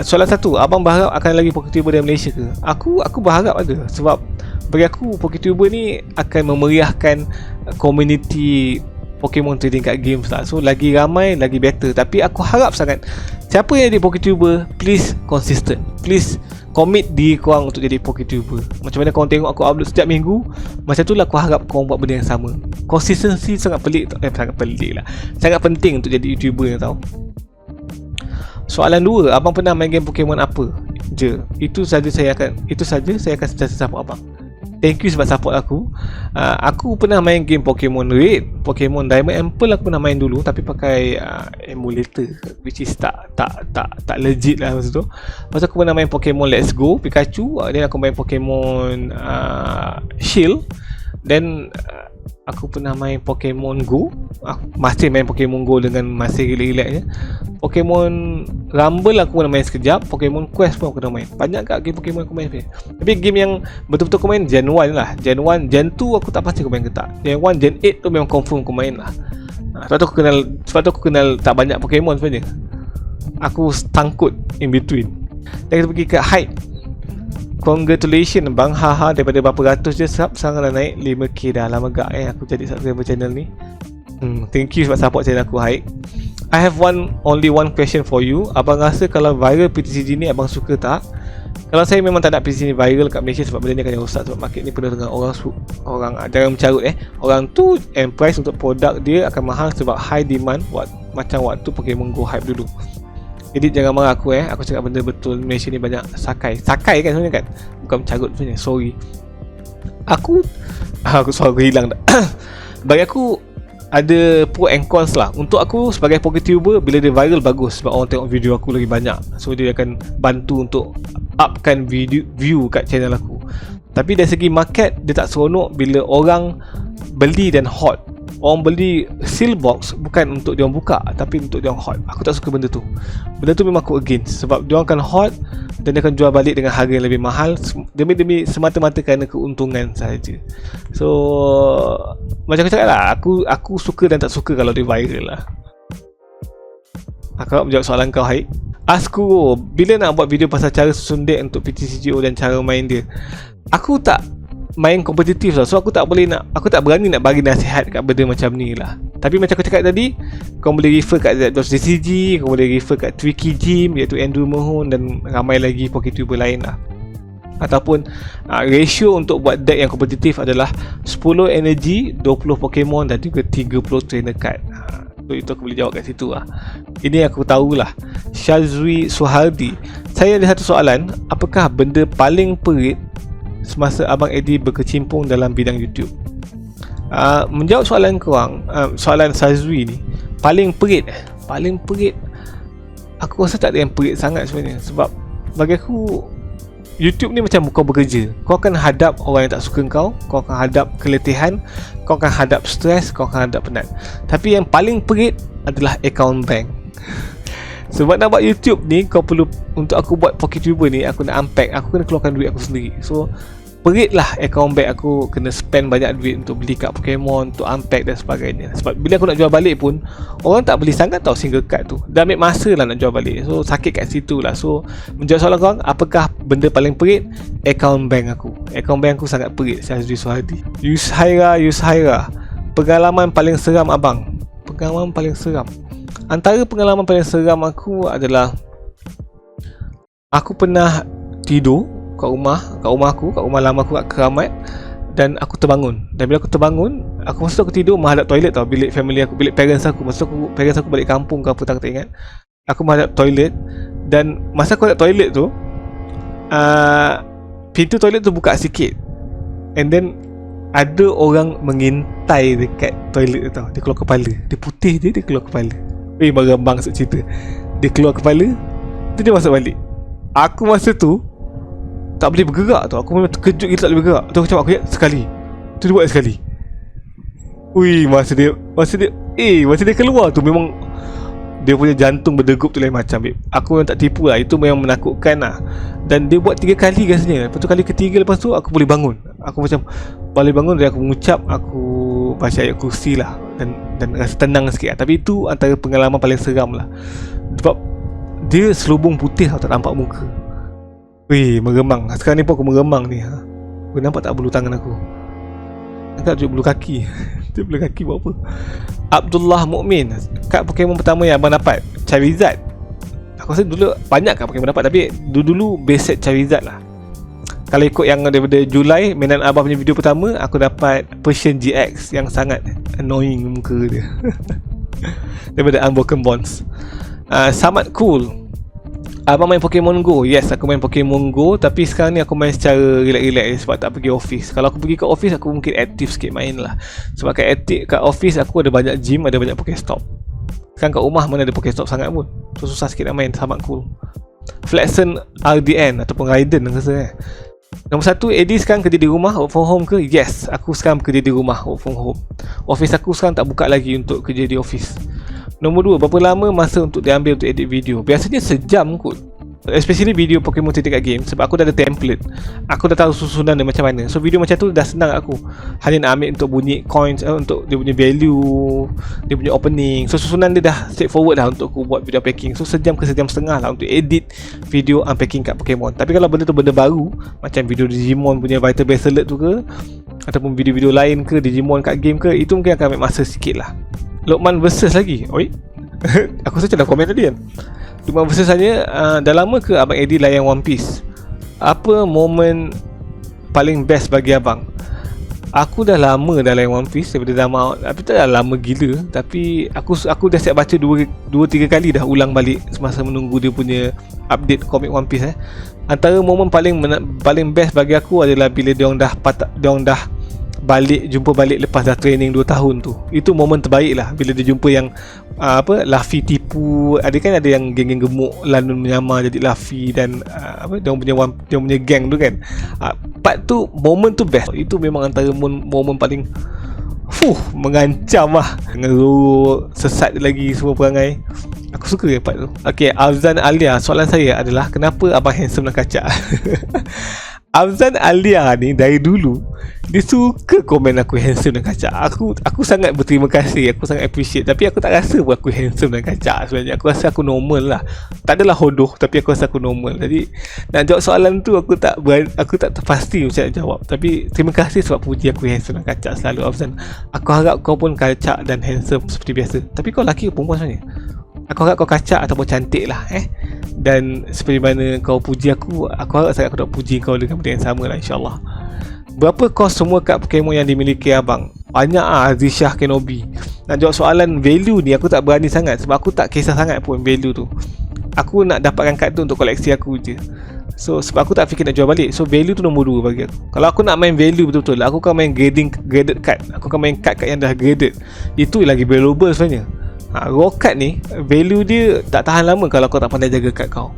Soalan 1, abang berharap akan lagi PokeTuber dari Malaysia ke? Aku berharap ada. Sebab bagi aku PokeTuber ni akan memeriahkan community Pokemon trading card games lah. So lagi ramai, lagi better. Tapi aku harap sangat siapa yang jadi PokeTuber, please consistent, please commit diri korang untuk jadi PokeTuber. Macam mana korang tengok aku upload setiap minggu, macam tu lah aku harap korang buat benda yang sama. Consistency sangat pelik lah, sangat penting untuk jadi YouTuber yang tahu. Soalan 2, abang pernah main game Pokemon apa je? Itu saja saya akan sentiasa support abang. Thank you sebab support aku. Aku pernah main game Pokemon Red, Pokemon Diamond and Pearl aku pernah main dulu, tapi pakai emulator, which is tak legit lah masa tu. Masa aku pernah main Pokemon Let's Go Pikachu, then aku main Pokemon Shield, then aku pernah main Pokemon Go. Aku masih main Pokemon Go dengan masih relax je. Pokemon Rumble aku pernah main sekejap. Pokemon Quest pun aku pernah main. Banyak kat game Pokemon aku main. Tapi game yang betul-betul aku main Gen 1 lah. Gen 1, Gen 2 aku tak pasti aku main ke tak. Gen 1, Gen 8 tu memang confirm aku main lah. Sebab tu aku kenal tak banyak Pokemon sebenarnya. Aku tangkut in between. Dan kita pergi ke Hype. Congratulations bang, haha, daripada berapa ratus je sub, sekarang dah naik 5k dah. Lama gak aku jadi subscriber channel ni. Thank you sebab support channel aku, Haik. I have only one question for you. Abang rasa kalau viral PTCG ni abang suka tak? Kalau saya memang tak nak PTCG ni viral kat Malaysia sebab benda ni akan rosak. Sebab market ni penuh dengan orang jangan mencarut orang tu, and price untuk produk dia akan mahal sebab high demand, macam waktu Pokemon Go hype dulu. Jadi jangan marah aku aku cakap benda betul. Malaysia ni banyak sakai kan sebenarnya kan, bukan mencarut sebenarnya, sorry. Aku suara hilang dah. Bagi aku ada pro and cons lah. Untuk aku sebagai PokeTuber, bila dia viral bagus sebab orang tengok video aku lagi banyak, so dia akan bantu untuk upkan view kat channel aku. Tapi dari segi market, dia tak seronok bila orang beli dan hot. Orang beli seal box bukan untuk dia orang buka, tapi untuk dia orang hot. Aku tak suka benda tu. Benda tu memang aku against, sebab dia orang akan hot dan dia akan jual balik dengan harga yang lebih mahal demi semata-mata kerana keuntungan sahaja. So macam aku cakap lah, aku suka dan tak suka kalau dia viral lah. Aku nak menjawab soalan kau, Haik. Askuro, bila nak buat video pasal cara susun deck untuk PTCGO dan cara main dia? Aku tak main kompetitif lah, so aku tak berani nak bagi nasihat kat benda macam ni lah. Tapi macam aku cakap tadi, kau boleh refer kat ZDCG, kau boleh refer kat Tricky Gym, iaitu Andrew Mahon, dan ramai lagi PokeTuber lain lah. Ataupun ratio untuk buat deck yang kompetitif adalah 10 energy, 20 Pokemon dan juga 30 trainer card. So itu aku boleh jawab kat situ lah. Ini aku tahulah. Shazri Suhardi, saya ada satu soalan. Apakah benda paling perit semasa Abang Eddie berkecimpung dalam bidang YouTube? Menjawab soalan korang, soalan Sazwi ni, paling perit aku rasa tak ada yang perit sangat sebenarnya. Sebab bagi aku YouTube ni macam kau bekerja. Kau akan hadap orang yang tak suka kau akan hadap keletihan, kau akan hadap stres, kau akan hadap penat. Tapi yang paling perit adalah account bank. Sebab nak buat YouTube ni, kau perlu, untuk aku buat PokeTuber ni, aku nak unpack, aku kena keluarkan duit aku sendiri. So perit lah account bank aku, kena spend banyak duit untuk beli kad Pokemon, untuk unpack dan sebagainya. Sebab bila aku nak jual balik pun, orang tak beli sangat tau single card tu. Dah ambil masa lah nak jual balik. So sakit kat situ lah. So menjawab soalan korang, apakah benda paling perit? Account bank aku. Account bank aku sangat perit. Syazri Suhadi. Yushaira, pengalaman paling seram abang. Pengalaman paling seram, antara pengalaman paling seram aku adalah aku pernah tidur kat rumah lama aku kat Keramat, dan aku terbangun. Dan bila aku terbangun, masa aku tidur menghadap toilet tau, bilik family aku, bilik parents aku. Parents aku balik kampung ke apa tak ingat. Aku menghadap toilet, dan masa aku hadap toilet tu, pintu toilet tu buka sikit, and then ada orang mengintai dekat toilet tu tau. Dia keluar kepala, dia putih je, dia keluar kepala. Marah maksud cerita, dia keluar kepala, tu dia masuk balik. Aku masa tu tak boleh bergerak tau. Aku memang terkejut gila tak boleh bergerak. Tu aku cakap, aku lihat sekali, tu dia buat sekali. Masa dia keluar tu, memang dia punya jantung berdegup tu lain macam, babe. Aku memang tak tipu lah. Itu memang menakutkan lah. Dan dia buat 3 kali rasanya. Lepas tu kali ketiga lepas tu aku boleh bangun. Aku macam boleh bangun, dan aku mengucap, aku baca ayat kursi lah, dan rasa tenang sikit lah. Tapi itu antara pengalaman paling seram lah. Sebab dia selubung putih tau, tak nampak muka. Meremang. Sekarang ni pun aku meremang ni. Kau nampak tak bulu tangan aku? Angkat tunjuk bulu kaki. Tunjuk bulu kaki buat apa? Abdullah Mukmin, kad Pokemon pertama yang abang dapat Charizard. Aku rasa dulu banyak kad Pokemon dapat, tapi dulu base set Charizard lah. Kalau ikut yang daripada Julai mainan abang punya video pertama, aku dapat Persian GX yang sangat annoying muka dia. Daripada Unbroken Bonds. Samad Cool, abang main Pokemon Go? Yes, aku main Pokemon Go, tapi sekarang ni aku main secara relax-relax sebab tak pergi office. Kalau aku pergi ke office, aku mungkin aktif sikit main lah. Sebab kat office aku ada banyak gym, ada banyak Pokestop. Sekarang kat rumah mana ada Pokestop sangat pun, so susah sikit nak main. Samad Cool. Flexen RDN ataupun Raiden rasa Nombor 1, Eddie sekarang kerja di rumah, work from home ke? Yes, aku sekarang kerja di rumah, work from home. Office aku sekarang tak buka lagi untuk kerja di office. Nombor 2, berapa lama masa untuk diambil untuk edit video? Biasanya sejam kot, especially video Pokemon TTK game. Sebab aku dah ada template, aku dah tahu susunan dia macam mana. So video macam tu dah senang aku. Hanya nak ambil untuk bunyi coins, untuk dia punya value, dia punya opening. So susunan dia dah straightforward lah untuk aku buat video unpacking. So sejam ke sejam setengah lah untuk edit video unpacking kat Pokemon. Tapi kalau benda tu benda baru, macam video Digimon punya Vital Bracelet tu ke, ataupun video-video lain ke, Digimon kat game ke, itu mungkin akan ambil masa sikit lah. Lokman versus lagi. Aku rasa dalam komen tadi kan. Lokman versus saja. Dah lama ke abang Eddie layan One Piece? Apa momen paling best bagi abang? Aku dah lama dah layan One Piece daripada zaman, tapi tak dah lama gila. Tapi aku dah siap baca 2-3 kali dah ulang balik semasa menunggu dia punya update komik One Piece. Antara momen paling best bagi aku adalah bila diorang dah jumpa balik lepas dah training 2 tahun tu. Itu momen terbaik lah, bila dia jumpa yang Luffy tipu. Ada yang geng-geng gemuk London menyamar jadi Luffy, dan dia punya geng tu kan. Part tu, momen tu best. Itu memang antara momen paling mengancam lah. Dengan Zoro sesat lagi semua perangai. Aku suka part tu. Okay, Afzan Alia, soalan saya adalah, kenapa abang handsome dan kacak? Afzan Alia ni dari dulu dia suka komen aku handsome dan kacak. Aku sangat berterima kasih, aku sangat appreciate. Tapi aku tak rasa pun aku handsome dan kacak sebenarnya. Aku rasa aku normal lah. Tak adalah hodoh, tapi aku rasa aku normal. Jadi nak jawab soalan tu aku tak pasti macam nak jawab. Tapi terima kasih sebab puji aku handsome dan kacak selalu, Afzan. Aku harap kau pun kacak dan handsome seperti biasa. Tapi kau lelaki ke perempuan sebenarnya? Aku harap kau kacak ataupun cantik lah. Dan seperti mana kau puji aku harap sangat aku nak puji kau dengan benda yang sama lah, insyaAllah. Berapa kos semua kad Pokemon yang dimiliki abang? Banyak Azizah Kenobi. Nak jawab soalan value ni aku tak berani sangat, sebab aku tak kisah sangat pun value tu. Aku nak dapatkan kad tu untuk koleksi aku je. So sebab aku tak fikir nak jual balik. So value tu nombor 2 bagi aku. Kalau aku nak main value betul-betul, aku akan main graded card. Aku akan main card yang dah graded. Itu lagi valuable sebenarnya. Raw card ni value dia tak tahan lama kalau kau tak pandai jaga card kau.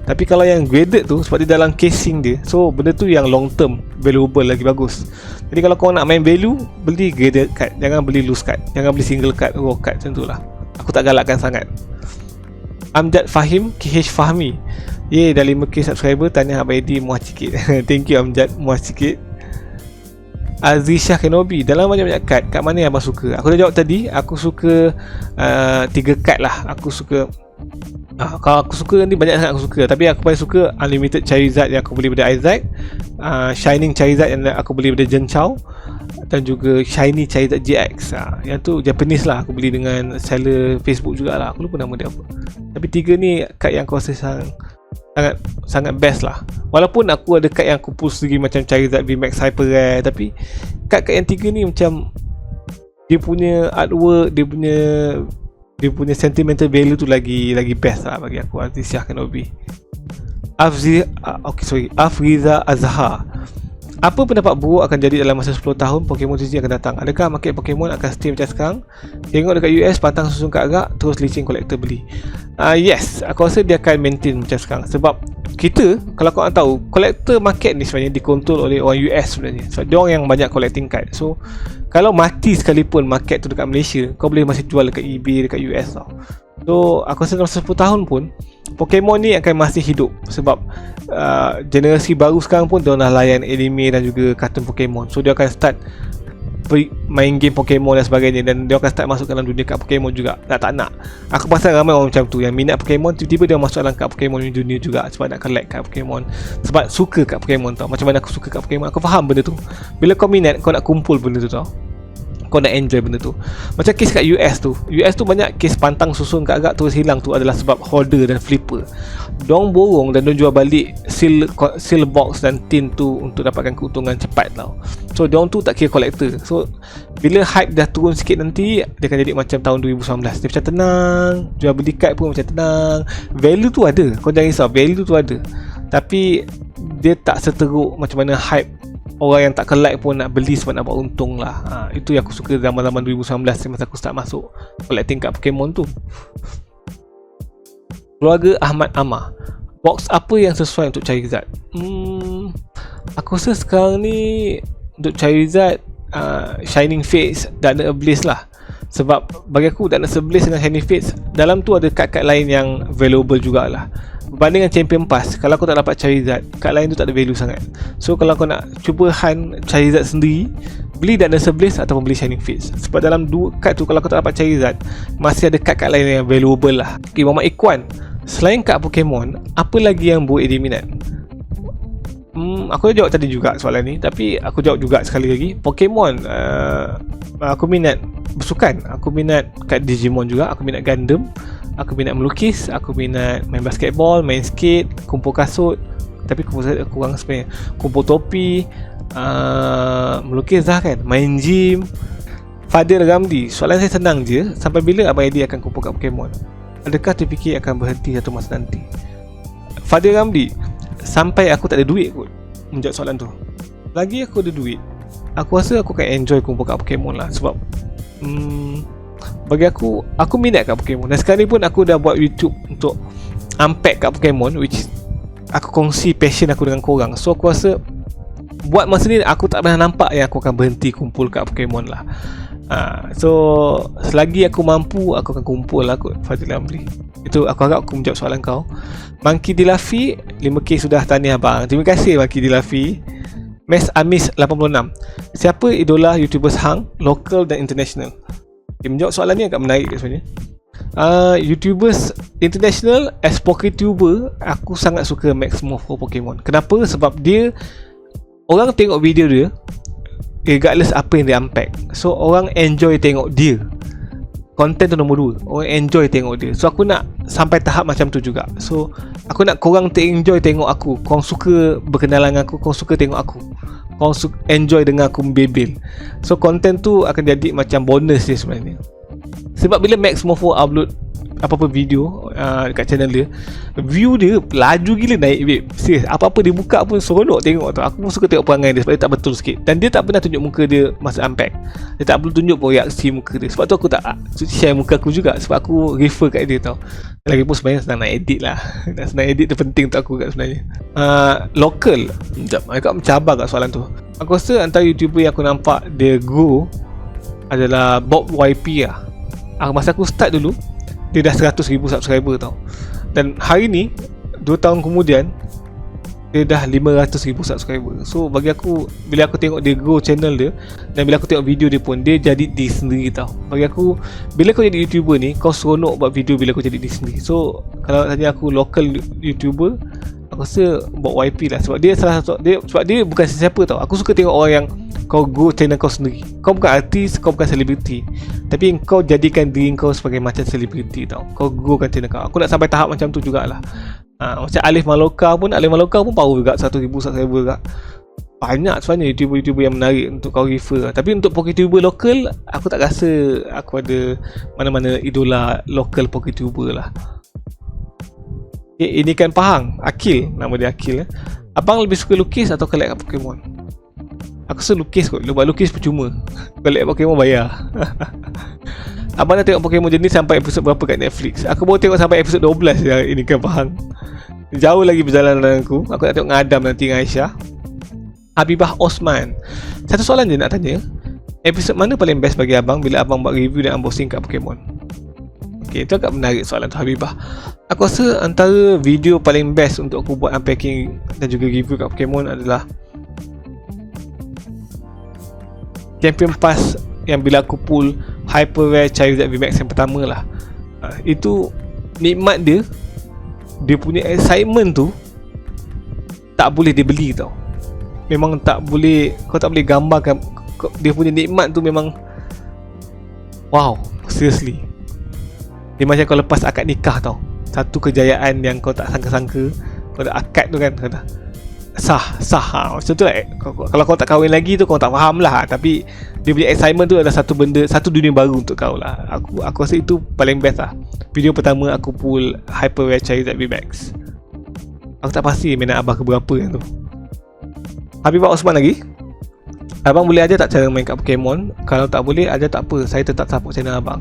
Tapi kalau yang graded tu, sebab dia dalam casing dia, so benda tu yang long term valuable lagi bagus. Jadi kalau kau nak main value, beli graded card, jangan beli loose card, jangan beli single card, raw card macam tu lah. Aku tak galakkan sangat. Amjad Fahim KH Fahmi, dah 5k subscriber, tanya Abang Eddie muah sikit. Thank you Amjad, muah sikit. Azizah Kenobi, dalam banyak-banyak kad mana yang abang suka? Aku dah jawab tadi, aku suka 3 kad lah. Aku suka kalau aku suka ni banyak sangat aku suka, tapi aku paling suka Unlimited Charizard yang aku beli daripada Isaac, Shining Charizard yang aku beli daripada Jen Chow, dan juga Shiny Charizard GX. Yang tu Japanese lah, aku beli dengan seller Facebook jugalah, aku lupa nama dia apa. Tapi 3 ni kad yang aku rasa sangat best lah. Walaupun aku ada kad yang aku push lagi macam Charizard VMAX Hyper Rare, tapi kad-kad yang 3 ni macam dia punya artwork, dia punya sentimental value tu lagi best lah bagi aku. Azizah Kenobi. Afriza Azhar, apa pendapat buruk akan jadi dalam masa 10 tahun Pokemon TCG akan datang? Adakah market Pokemon akan stay macam sekarang? Tengok dekat US, pantang susun kat agak, terus licin kolektor beli. Yes, aku rasa dia akan maintain macam sekarang. Sebab kita, kalau korang tahu, kolektor market ni sebenarnya dikontrol oleh orang US sebenarnya. Sebab diorang yang banyak collecting card. So, kalau mati sekalipun market tu dekat Malaysia, kau boleh masih jual dekat eBay, dekat US tau. So, aku rasa dalam 10 tahun pun Pokemon ni akan masih hidup. Sebab generasi baru sekarang pun dia dah layan anime dan juga kartun Pokemon. So dia akan start main game Pokemon dan sebagainya, dan dia akan start masuk dalam dunia kad Pokemon juga. Tak nak. Aku pasal ramai orang macam tu yang minat Pokemon, tiba-tiba dia masuk dalam kad Pokemon ni dunia juga, sebab nak collect kad Pokemon, sebab suka kad Pokemon tau. Macam mana aku suka kad Pokemon, aku faham benda tu. Bila kau minat, kau nak kumpul benda tu tau, kau nak enjoy benda tu. Macam kes kat US tu banyak kes pantang susun kat agak terus hilang tu adalah sebab holder dan flipper. Diorang borong dan diorang jual balik seal box dan tin tu untuk dapatkan keuntungan cepat tau. So diorang tu tak kira collector. So bila hype dah turun sikit nanti, dia akan jadi macam tahun 2019. Dia macam tenang, jual beli kad pun macam tenang. Value tu ada, kau jangan risau, value tu ada. Tapi dia tak seteruk macam mana hype orang yang tak collect pun nak beli sebab nak buat untung lah. Itu yang aku suka zaman-zaman 2019 masa aku start masuk collecting kat Pokemon tu. Keluarga Ahmad Amar, box apa yang sesuai untuk Charizard? Aku rasa sekarang ni untuk Charizard, Shining Fates, Darkness Ablaze lah. Sebab bagi aku Darkness Ablaze dengan Shining Fates, dalam tu ada kad-kad lain yang valuable jugalah. Berbanding dengan Champion Pass, kalau kau tak dapat Charizard, kad lain tu tak ada value sangat. So kalau kau nak cuba hunt Charizard sendiri, beli Darkness Ablaze ataupun beli Shining Fates. Sebab dalam 2 kad tu, kalau kau tak dapat Charizard, masih ada kad-kad lain yang valuable lah. Okay, Muhammad Ikhwan, selain kad Pokemon, apa lagi yang buat Eddie minat? Aku dah jawab tadi juga soalan ni, tapi aku jawab juga sekali lagi. Pokemon, aku minat bersukan, aku minat kad Digimon juga, aku minat Gundam, aku minat melukis, aku minat main basketball, main skate, kumpul kasut. Tapi kumpul kasut kurang sebenarnya. Kumpul topi, melukis dah kan, main gym. Fadil Ramdi, soalan saya senang je, sampai bila Abang Eddie akan kumpul kat Pokemon? Adakah terfikir akan berhenti satu masa nanti? Fadil Ramdi, sampai aku tak ada duit kot menjawab soalan tu. Lagi aku ada duit, aku rasa aku akan enjoy kumpul kat Pokemon lah. Sebab bagi aku minat kat Pokemon. Dan sekarang ni pun aku dah buat YouTube untuk unpack kat Pokemon, which aku kongsi passion aku dengan korang. So aku rasa buat masa ni aku tak pernah nampak yang aku akan berhenti kumpul kat Pokemon lah. So selagi aku mampu, aku akan kumpul lah kot. Fadil Amri, itu aku harap aku menjawab soalan kau. Monkey Dilafi, 5k sudah, tahniah abang. Terima kasih Monkey Dilafi. Mes Amis 86, siapa idola YouTubers hang, local dan international? Menjawab soalan ni agak menarik sebenarnya. YouTubers international, as PokeTuber, aku sangat suka Max Morpho Pokemon. Kenapa? Sebab dia, orang tengok video dia regardless apa yang dia unpack, so orang enjoy tengok dia. Content tu nombor 2, orang enjoy tengok dia. So aku nak sampai tahap macam tu juga. So aku nak korang enjoy tengok aku, korang suka berkenalan dengan aku, korang suka tengok aku, korang enjoy dengan aku membebel. So content tu akan jadi macam bonus dia sebenarnya. Sebab bila Max Morpho upload apa-apa video dekat channel dia, view dia laju gila naik babe. Serius, apa-apa dia buka pun seronok tengok tu. Aku pun suka tengok perangai dia sebab dia tak betul sikit. Dan dia tak pernah tunjuk muka dia masa unpack. Dia tak perlu tunjuk pun reaksi muka dia. Sebab tu aku tak share muka aku juga, sebab aku refer kat dia tau. Lagipun sebenarnya senang nak edit lah. Senang edit tu penting untuk aku kat sebenarnya. Local, sekejap, agak mencabar kat soalan tu. Aku rasa antara YouTuber yang aku nampak dia grow adalah Bob YP lah. Masa aku start dulu, dia dah 100,000 subscriber tau. Dan hari ni 2 tahun kemudian dia dah 500,000 subscriber. So bagi aku, bila aku tengok dia grow channel dia, dan bila aku tengok video dia pun, dia jadi diri sendiri tau. Bagi aku, bila kau jadi YouTuber ni, kau seronok buat video bila kau jadi diri sendiri. So kalau tanya aku local YouTuber, aku rasa Bob YP lah. Sebab dia salah satu, sebab dia bukan sesiapa tau. Aku suka tengok orang yang kau grow channel kau sendiri. Kau bukan artis, kau bukan selebriti, tapi kau jadikan diri kau sebagai macam selebriti tau. Kau growkan channel kau. Aku nak sampai tahap macam tu jugalah. Macam Alif Maloka pun power juga 1,000 subscriber juga. Banyak sebenarnya YouTuber yang menarik untuk kau refer. Tapi untuk PokeTuber lokal, aku tak rasa aku ada mana-mana idola lokal PokeTuber lah. Ini kan Pahang, Akil, nama dia Akil. Abang lebih suka lukis atau collect Pokemon? Aku rasa lukis kot. Buat lukis percuma. Collect Pokemon bayar. Abang dah tengok Pokemon jenis sampai episod berapa kat Netflix? Aku baru tengok sampai episod 12 ya. Ini kan Pahang. Jauh lagi perjalanan aku. Aku nak tengok dengan Adam nanti dengan Aisyah. Habibah Osman, satu soalan je nak tanya. Episod mana paling best bagi abang bila abang buat review dan unboxing kat Pokemon? Okay, itu agak menarik soalan tu Habibah. Aku rasa antara video paling best untuk aku buat unpacking dan juga review kat Pokemon adalah Champion Pass yang bila aku pull Hyper Rare Charizard VMAX yang pertama lah. Itu nikmat dia. Dia punya excitement tu tak boleh dibeli tau. Memang tak boleh, kau tak boleh gambarkan. Dia punya nikmat tu memang wow, seriously. Dia macam kau lepas akad nikah tau. Satu kejayaan yang kau tak sangka-sangka. Kau dah akad tu kan, kata sah macam tu lah. Kalau kau tak kahwin lagi tu kau tak faham lah. Tapi dia punya excitement tu adalah satu benda, satu dunia baru untuk kau lah. Aku rasa itu paling best lah. Video pertama aku pull Hyper Rare Charizard VMAX. Aku tak pasti minat abang keberapa yang tu. Habibah Osman lagi, abang boleh ajar tak cara main kat Pokemon? Kalau tak boleh, ajar tak apa, saya tetap support channel abang.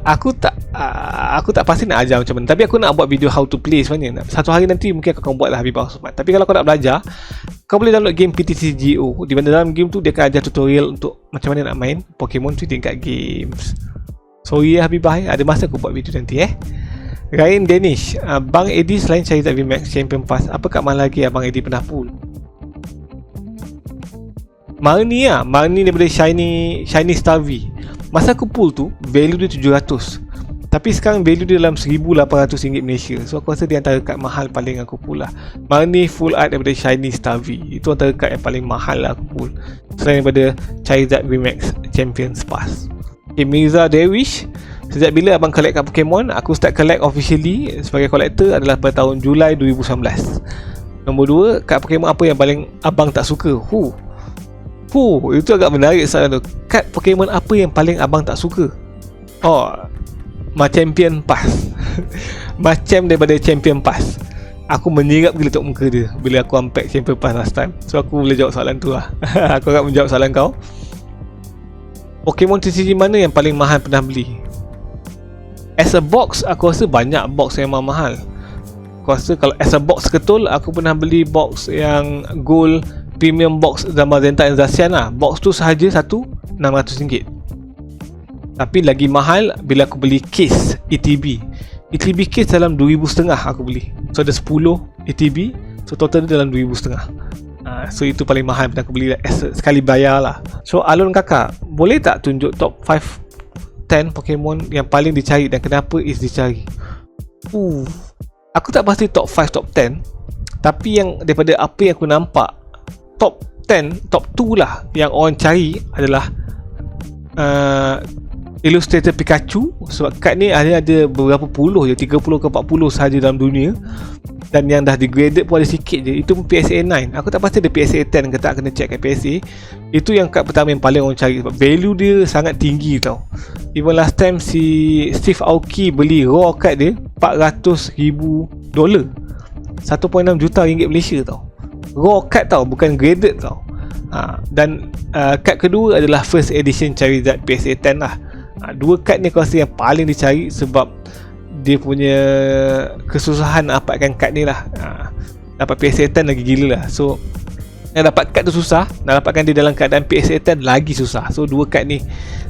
Aku tak pasti nak ajar macam mana. Tapi aku nak buat video how to play sebenarnya. Satu hari nanti mungkin aku akan buat lah Habibah Osman. Tapi kalau kau nak belajar, kau boleh download game PTCGO. Di mana dalam game tu dia akan ajar tutorial untuk macam mana nak main Pokemon tu tingkat games. Sorry ya Habibah, ada masa aku buat video nanti Ryan Danish, Bang Eddie selain Charizard VMAX Champion Pass, apa kat mana lagi Abang Eddie pernah pull? Marnie daripada Shiny Star V. Masa aku pull tu, value dia 700. Tapi sekarang value dia dalam RM1,800 Malaysia. So aku rasa dia antara kad mahal paling aku pull lah. Marnie full art daripada Shiny Star V. Itu antara kad yang paling mahal lah aku pull, selain daripada Charizard VMAX Champions Pass. Okay, Mirza Dewish, sejak bila abang collect kat Pokemon? Aku start collect officially sebagai collector adalah pada tahun Julai 2019. Nombor 2, kad Pokemon apa yang paling abang tak suka? Itu agak menarik soalan tu. Kad Pokemon apa yang paling abang tak suka? Champion Pass. Macam daripada Champion Pass, aku menyirap gila tengok muka dia bila aku unpack Champion Pass last time. So aku boleh jawab soalan tu lah. Aku akan menjawab soalan kau. Pokemon TCG mana yang paling mahal pernah beli? As a box, aku rasa banyak box yang memang mahal. Aku rasa kalau as a box ketul, aku pernah beli box yang gold premium box Zamazenta dan Zacian lah. Box tu sahaja satu RM600. Tapi lagi mahal bila aku beli case ETB. ETB case dalam RM2,500 aku beli. So ada 10 ETB, so total dia dalam RM2,500. So itu paling mahal pernah aku beli sekali bayar lah. So Alun kakak, boleh tak tunjuk top 5-10 Pokemon yang paling dicari dan kenapa is dicari? Aku tak pasti top 5, top 10. Tapi yang daripada apa yang aku nampak, top 10, top 2 lah yang orang cari adalah Illustrator Pikachu, sebab kad ni ada beberapa puluh je, 30 ke 40 sahaja dalam dunia, dan yang dah degraded pun ada sikit je. Itu pun PSA 9. Aku tak pasti ada PSA 10 ke tak, kena check kat PSA. Itu yang kad pertama yang paling orang cari sebab value dia sangat tinggi tau. Even last time si Steve Aoki beli raw kad dia $400,000, 1.6 juta ringgit Malaysia tau. Raw kad tau, bukan graded tau. Dan kad kedua adalah first edition Charizard PSA 10 lah. Dua kad ni aku rasa yang paling dicari sebab dia punya kesusahan nak dapatkan kad ni lah. Dapat PSA 10 lagi gila lah. So nak dapat kad tu susah, nak dapatkan dia dalam keadaan PSA 10 lagi susah. So dua kad ni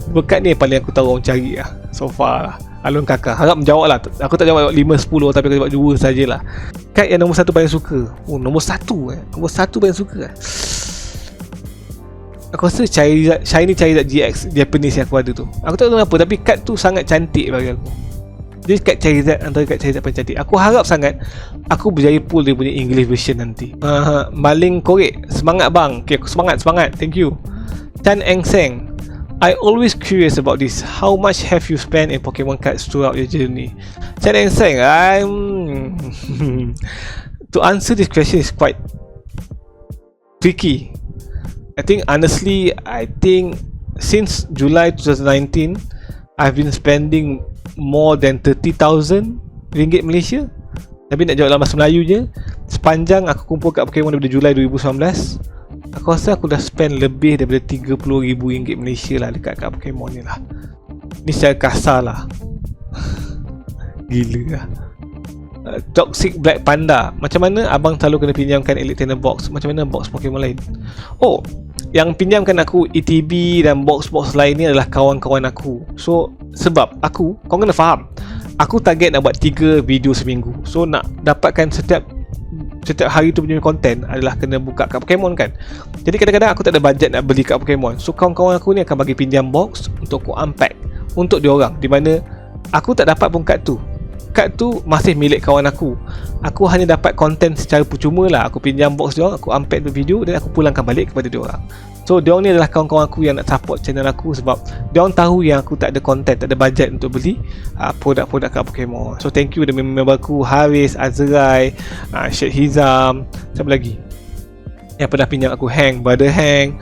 yang paling aku tahu orang cari lah so far lah. Alun kakak harap menjawab lah. Aku tak jawab 5-10 tapi aku jawab 2 sajalah. Kad yang nombor 1 paling suka. Nombor 1 Nombor 1 paling suka aku rasa Shiny Charizard GX Japanese yang aku ada tu. Aku tak tahu kenapa, tapi kad tu sangat cantik bagi aku. Dia kad Charizard, antara kad Charizard paling cantik. Aku harap sangat aku berjaya pull dia punya English version nanti. Maling korek, semangat bang. Okay, aku semangat. Thank you. Chan Eng Seng, I always curious about this. How much have you spent in Pokemon cards throughout your journey? Chan Eng Seng, to answer this question is quite tricky. I think since July 2019 I've been spending more than 30,000 ringgit Malaysia. Tapi nak jawab dalam bahasa Melayu je, sepanjang aku kumpul kat Pokemon daripada Julai 2019, aku rasa aku dah spend lebih daripada 30,000 ringgit Malaysia lah dekat Pokemon ni lah. Ni secara kasar lah. Gila lah. Toxic Black Panda, macam mana abang selalu kena pinjamkan Elite Trainer box? Macam mana box Pokemon lain? Yang pinjamkan aku ETB dan box-box lain ni adalah kawan-kawan aku. So sebab kau kena faham, aku target nak buat 3 video seminggu. So nak dapatkan setiap hari tu punya konten adalah kena buka kad Pokemon kan. Jadi kadang-kadang aku tak ada bajet nak beli kad Pokemon. So kawan-kawan aku ni akan bagi pinjam box untuk aku unpack untuk diorang, di mana aku tak dapat pun kad tu. Kad tu masih milik kawan aku. Aku hanya dapat konten secara percuma lah. Aku pinjam box diorang, aku unpack tu video dan aku pulangkan balik kepada diorang. So diorang ni adalah kawan-kawan aku yang nak support channel aku sebab diorang tahu yang aku tak ada konten, tak ada bajet untuk beli produk-produk kat Pokemon. So thank you dengan member aku Haris, Azrai, Syed Hizam, siapa lagi yang pernah pinjam aku, Brother Hang,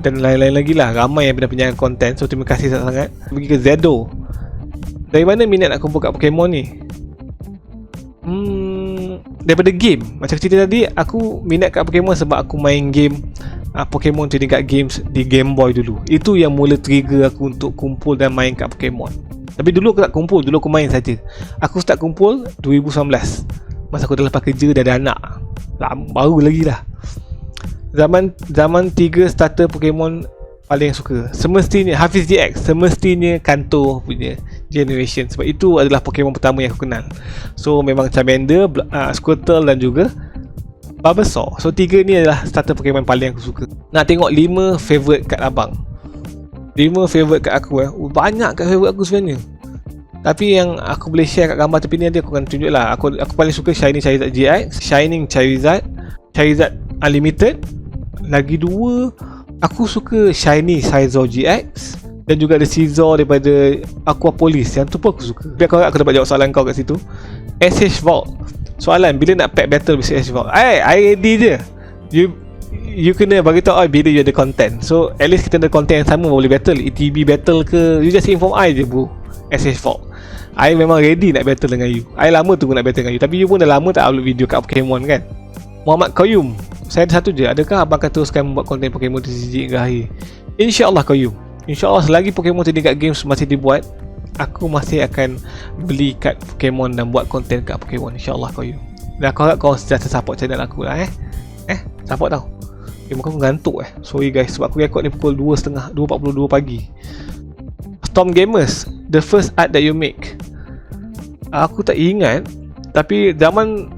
dan lain-lain lagi lah. Ramai yang pernah pinjam konten. So terima kasih sangat-sangat. Pergi ke Zedo. Dari mana minat nak kumpul kat Pokemon ni? Daripada game. Macam cerita tadi, aku minat kat Pokemon sebab aku main game Pokemon Trading Card Games di Game Boy dulu. Itu yang mula trigger aku untuk kumpul dan main kat Pokemon. Tapi dulu aku tak kumpul, dulu aku main saja. Aku start kumpul 2019. Masa aku dah lepas kerja, dah ada anak. Baru lagi lah. Zaman 3 starter Pokemon paling suka. Semestinya Hafiz GX, semestinya Kanto punya generation, sebab itu adalah Pokemon pertama yang aku kenal. So memang Charmander, Squirtle dan juga Bulbasaur. So 3 ni adalah starter Pokemon paling aku suka. Nak tengok 5 favourite kat abang. 5 favourite kat aku banyak kat favourite aku sebenarnya. Tapi yang aku boleh share kat gambar tepi ni nanti aku akan tunjuk lah. Aku paling suka Shiny Charizard GX, Shining Charizard, Charizard Unlimited. Lagi 2 aku suka Shiny Scizor GX dan juga ada Scizor daripada Aquapolis. Yang tu pun aku suka. Biar aku dapat jawab soalan kau kat situ. SH Vault. Soalan, bila nak pack battle with SH Vault? I ready je. You kena bagi tahu bila you ada content. So at least kita ada content yang sama boleh battle. ETB battle ke, you just inform I je bro. SH Vault, I memang ready nak battle dengan you. I lama tunggu nak battle dengan you. Tapi you pun dah lama tak upload video kat Pokemon kan. Muhammad Qayyum, saya ada satu je. Adakah abang akan teruskan membuat konten Pokemon TCG hingga akhir? InsyaAllah Qayyum. InsyaAllah selagi Pokemon Trading Card Games masih dibuat, aku masih akan beli kad Pokemon dan buat konten kat Pokemon. InsyaAllah Qayyum. Dan aku harap kau sentiasa support channel aku lah support tau. Muka aku ngantuk Sorry guys, sebab aku record ni pukul 2.42 pagi. Storm Gamers, the first art that you make. Aku tak ingat. Tapi zaman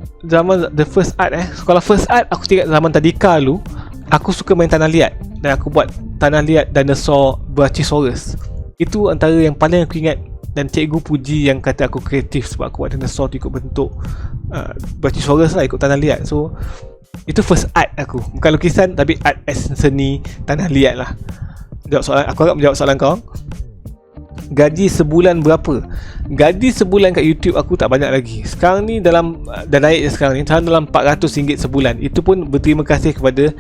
the first art kalau first art aku ingat zaman Tadika dulu. Aku suka main tanah liat dan aku buat tanah liat dinosaur Brachiosaurus. Itu antara yang paling aku ingat. Dan cikgu puji yang kata aku kreatif sebab aku buat dinosaur tu ikut bentuk Brachiosaurus lah, ikut tanah liat. So itu first art aku. Bukan lukisan tapi art as seni tanah liat lah. Jawab soalan, aku harap menjawab soalan kau. gaji sebulan berapa? Gaji sebulan kat YouTube aku tak banyak lagi. Sekarang ni dah naik sekarang ni dalam RM400 sebulan. Itu pun berterima kasih kepada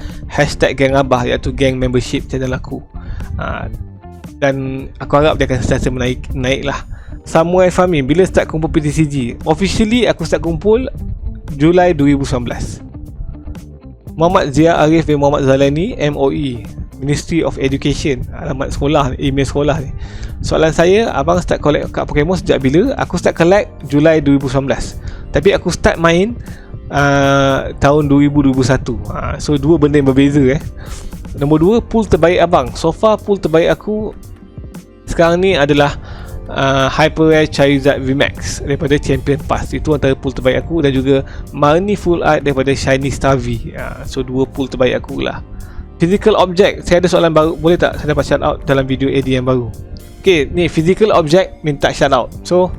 #Geng Abah, iaitu geng membership channel aku. Dan aku harap dia akan sentiasa naik lah. Samurai Farming, bila start kumpul PTCG? Officially aku start kumpul Julai 2019. Muhammad Zia Arif bin Muhammad Zalani, MOE, Ministry of Education, alamat sekolah, email sekolah ni. Soalan saya, abang start collect kat Pokemon sejak bila? Aku start collect Julai 2019, tapi aku start main tahun 2021. So dua benda yang berbeza. Nombor 2, pool terbaik abang. So far pool terbaik aku sekarang ni adalah Hyper Rare Charizard VMAX daripada Champion Pass. Itu antara pool terbaik aku, dan juga Marnie Full Art daripada Shiny Star V. So 2 pool terbaik aku lah. Physical object, saya ada soalan baru, boleh tak saya dapat shout out dalam video AD yang baru? Okay, ni physical object minta shout out. So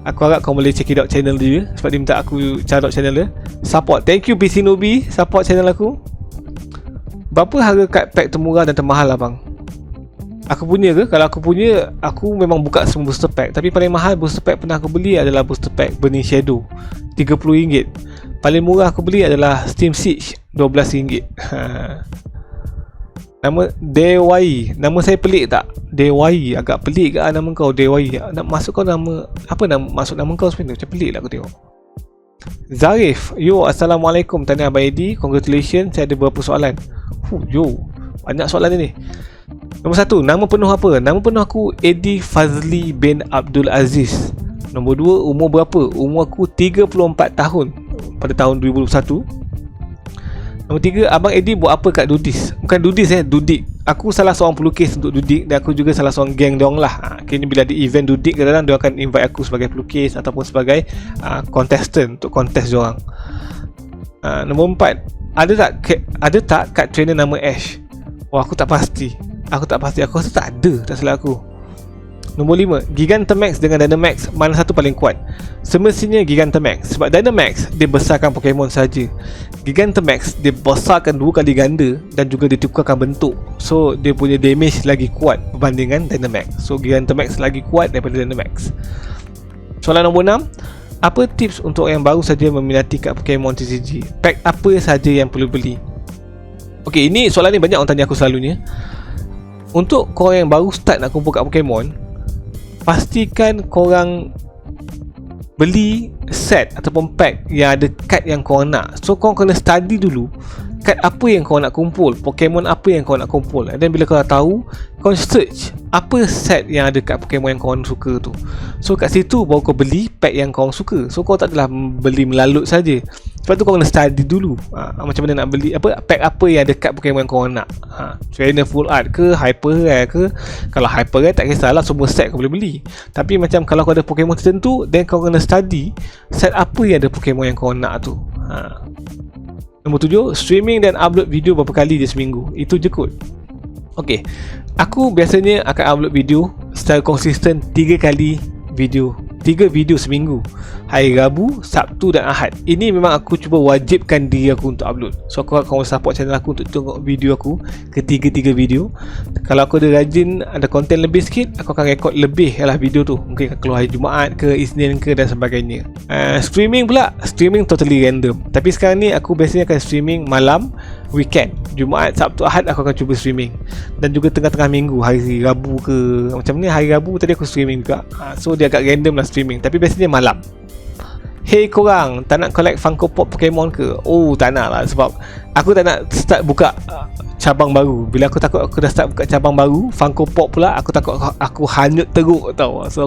aku harap kau boleh check it out channel dia, sebab dia minta aku shout out channel dia. Support, thank you PC Nobi, support channel aku. Berapa harga card pack termurah dan termahal abang? Aku punya ke? Kalau aku punya, aku memang buka semua booster pack. Tapi paling mahal booster pack pernah aku beli adalah booster pack Burning Shadow, RM30. Paling murah aku beli adalah Steam Siege, RM12. Nama Dewai. Nama saya pelik tak? Dewai. Agak pelik ke nama kau Dewai? Nak masuk kau nama apa, nama masuk nama kau sebenarnya? Macam pelik lah aku tengok. Zarif, yo, Assalamualaikum, tanya Abang Edi, congratulations, saya ada beberapa soalan. Yo, banyak soalan ni. Nombor 1, nama penuh apa? Nama penuh aku Edi Fazli bin Abdul Aziz. Nombor 2, umur berapa? Umur aku 34 tahun pada tahun 2021. Nombor 3, Abang Edi buat apa kat Dudis? Bukan Dudis, Dudik. Aku salah seorang pelukis untuk Dudik, dan aku juga salah seorang geng diorang lah. Kini bila ada event Dudik, kadang-kadang dia akan invite aku sebagai pelukis ataupun sebagai contestant untuk kontes diorang. Nombor 4, ada tak kad trainer nama Ash? Oh, aku tak pasti. Aku rasa tak ada, tak salah aku. Nombor 5, Gigantamax dengan Dynamax, mana satu paling kuat? Semestinya Gigantamax, sebab Dynamax dia besarkan Pokemon saja. Gigantamax dia besarkan 2 kali ganda dan juga dia tukarkan bentuk. So dia punya damage lagi kuat berbandingan Dynamax. So Gigantamax lagi kuat daripada Dynamax. Soalan nombor 6, apa tips untuk yang baru saja meminati kat Pokemon TCG? Pack apa saja yang perlu beli? Okey, ini soalan ni banyak orang tanya aku selalunya. Untuk korang yang baru start nak kumpul kat Pokemon, pastikan korang beli set ataupun pack yang ada kad yang korang nak. So korang kena study dulu kad apa yang korang nak kumpul, Pokemon apa yang korang nak kumpul. Dan bila korang tahu, korang search apa set yang ada kat Pokemon yang korang suka tu. So kat situ baru kau beli pack yang korang suka. So korang tak adalah beli melalut saja. Sebab tu korang kena study dulu macam mana nak beli pack apa yang ada kat Pokemon yang korang nak. Trainer Full Art ke, Hyper Rare ke. Kalau Hyper Rare tak kisahlah, semua set kau boleh beli. Tapi macam kalau kau ada Pokemon tertentu, then kau kena study set apa yang ada Pokemon yang kau nak tu. Nombor 7, streaming dan upload video berapa kali je seminggu? Itu je kot. Ok, aku biasanya akan upload video secara konsisten 3 kali video, 3 video seminggu, hari Rabu, Sabtu dan Ahad. Ini memang aku cuba wajibkan diri aku untuk upload. So kau support channel aku untuk tengok video aku, ketiga-tiga video. Kalau aku ada rajin, ada konten lebih sikit, aku akan rekod lebih lah video tu. Mungkin akan keluar hari Jumaat ke, Isnin ke dan sebagainya. Streaming pula, streaming totally random. Tapi sekarang ni aku biasanya akan streaming malam, weekend, Jumaat, Sabtu, Ahad aku akan cuba streaming. Dan juga tengah-tengah minggu, hari Rabu ke, macam ni hari Rabu tadi aku streaming juga. So dia agak random lah streaming, tapi biasanya malam. Hey korang, tak nak collect Funko Pop Pokemon ke? Oh, tak nak lah, sebab aku tak nak start buka cabang baru. Bila aku takut aku dah start buka cabang baru, Funko Pop pula, aku takut aku hanyut teruk tau. So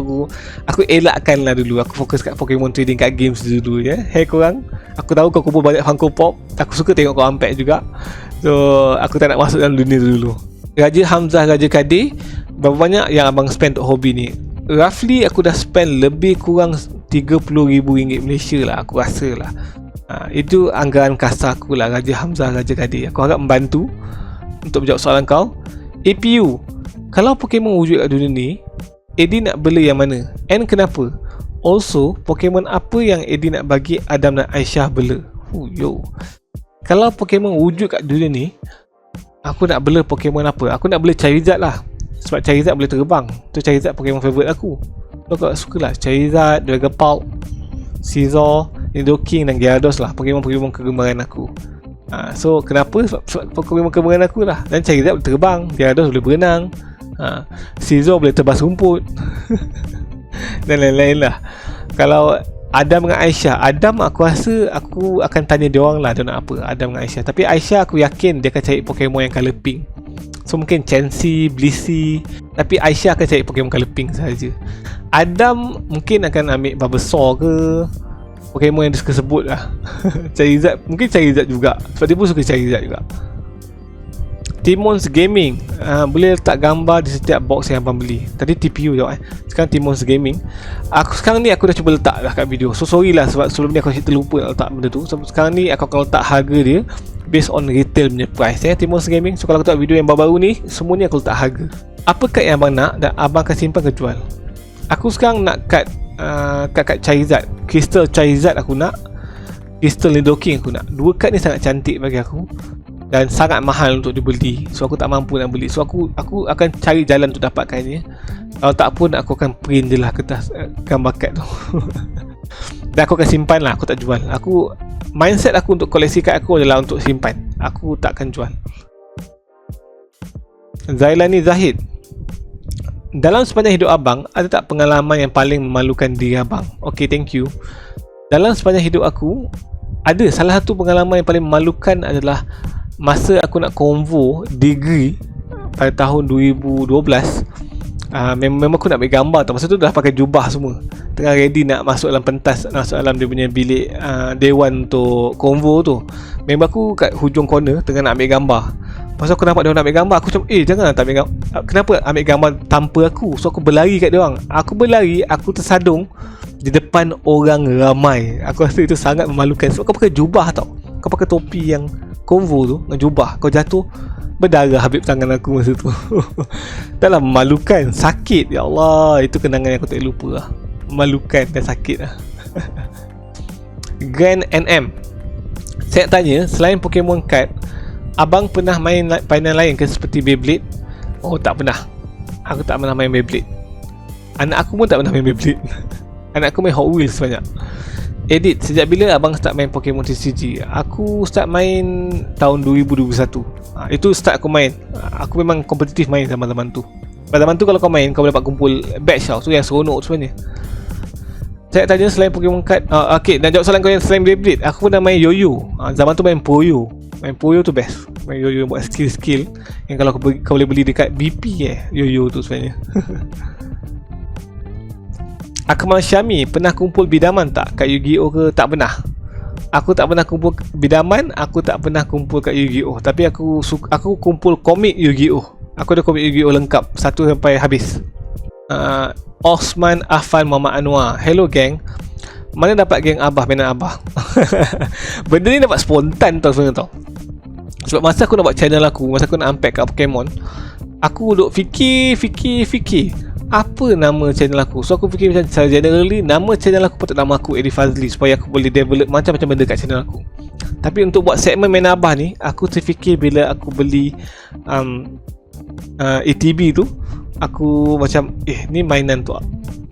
aku elakkan lah dulu. Aku fokus kat Pokemon trading, kat games dulu ya. Hey korang, aku tahu kau kumpul banyak Funko Pop. Aku suka tengok kau unpack juga. So aku tak nak masuk dalam dunia dulu. Raja Hamzah, Raja Kadir, berapa banyak yang abang spend untuk hobi ni? Roughly aku dah spend lebih kurang RM30,000 Malaysia lah, aku rasa lah. Itu anggaran kasar aku lah, Raja Hamzah, Raja Kadir. Aku harap membantu untuk menjawab soalan kau. APU, kalau Pokemon wujud kat dunia ni, Eddie nak bela yang mana? And kenapa? Also, Pokemon apa yang Eddie nak bagi Adam dan Aisyah bela? Kalau Pokemon wujud kat dunia ni, aku nak bela Pokemon apa? Aku nak bela Charizard lah. Sebab Charizard boleh terbang. Tu Charizard Pokemon favourite aku. So aku suka lah Charizard, Dragapult, Scizor, Nidoking dan Gyarados lah Pokemon-Pokemon kegemaran aku. So kenapa? Sebab Pokemon kegemaran aku lah. Dan Charizard boleh terbang, Gyarados boleh berenang, Scizor boleh tebas rumput dan lain-lain lah. Kalau Adam dengan Aisyah, Adam aku rasa aku akan tanya dia orang lah dia nak apa, Adam dengan Aisyah. Tapi Aisyah aku yakin dia akan cari Pokemon yang colour pink. So mungkin Chansey, Blissey. Tapi Aisyah akan cari Pokemon colour pink sahaja. Adam mungkin akan ambil Bulbasaur ke, Pokemon yang dia suka sebut lah. Charizard, mungkin Charizard juga, sebab dia pun suka Charizard juga. Timons Gaming, boleh letak gambar di setiap box yang abang beli. Tadi TPU je sekarang Timons Gaming. Sekarang ni aku dah cuba letak dah kat video. So sorry lah sebab sebelum ni aku terlupa nak letak benda tu. So sekarang ni aku akan letak harga dia based on retail punya price Timons Gaming. So kalau aku tengok video yang baru-baru ni, semua ni aku letak harga. Apa kad yang abang nak dan abang akan simpan ke jual? Aku sekarang nak kad Charizard, Crystal Charizard aku nak, Crystal Nidoking aku nak. Dua kad ni sangat cantik bagi aku dan sangat mahal untuk dibeli. So aku tak mampu nak beli. So aku akan cari jalan untuk dapatkannya. Kalau tak pun aku akan print je lah kertas gambar kad tu. Dan aku akan simpan lah, aku tak jual. Mindset aku untuk koleksi kad aku adalah untuk simpan. Aku tak akan jual. Zailani Zahid, dalam sepanjang hidup abang, ada tak pengalaman yang paling memalukan diri abang? Okay, thank you. Dalam sepanjang hidup aku, ada salah satu pengalaman yang paling memalukan adalah masa aku nak convo degree pada tahun 2012. Memang aku nak ambil gambar tu. Masa tu dah pakai jubah semua, tengah ready nak masuk dalam pentas, masuk dalam dia punya bilik dewan untuk convo tu. Memang aku kat hujung corner tengah nak ambil gambar. Masa aku nampak dia nak ambil gambar, aku macam janganlah tak ambil gambar. Kenapa ambil gambar tanpa aku? So aku berlari kat dia orang. Aku berlari, aku tersadung di depan orang ramai. Aku rasa itu sangat memalukan. Sebab kau pakai jubah tau, kau pakai topi yang convo tu dengan jubah, kau jatuh, berdarah habis tangan aku masa tu. Dah lah memalukan, sakit. Ya Allah, itu kenangan yang aku tak lupa lah. Memalukan dan sakit lah. Grand NM, saya nak tanya, selain Pokemon card, abang pernah main permainan lain ke seperti Beyblade? Oh, tak pernah. Aku tak pernah main Beyblade. Anak aku pun tak pernah main Beyblade. Anak aku main Hot Wheels banyak. Edit, sejak bila abang start main Pokemon TCG? Aku start main tahun 2021. Itu start aku main. Aku memang kompetitif main zaman-zaman tu. Pada zaman tu kalau kau main, kau dapat kumpul batch tau. So yang seronok sebenarnya. Saya tanya selain Pokemon card. Okay, nak jawab soalan kau yang selain Beyblade, aku pernah main Yo-Yo. Zaman tu main Puyo. Main Puyo tu best. Main Yo-Yo yang buat skill-skill yang kalau kau boleh beli dekat BP Yo-Yo tu sebenarnya. Akmal Syami, pernah kumpul bidaman tak kat Yu-Gi-Oh ke? Tak pernah. Aku tak pernah kumpul bidaman, aku tak pernah kumpul kat Yu-Gi-Oh. Tapi aku kumpul komik Yu-Gi-Oh. Aku ada komik Yu-Gi-Oh lengkap, satu sampai habis. Osman Afan Muhammad Anwar, hello gang. Mana dapat geng Abah mainan Abah? Benda ni dapat spontan tau sebenarnya tau. Sebab masa aku nak buat channel aku, masa aku nak unpack kat Pokemon, aku duduk fikir apa nama channel aku. So aku fikir macam secara generally, nama channel aku patut nama aku Eddie Fazli, supaya aku boleh develop macam-macam benda kat channel aku. Tapi untuk buat segmen main Abah ni, aku terfikir bila aku beli ATB tu, aku macam ni mainan tu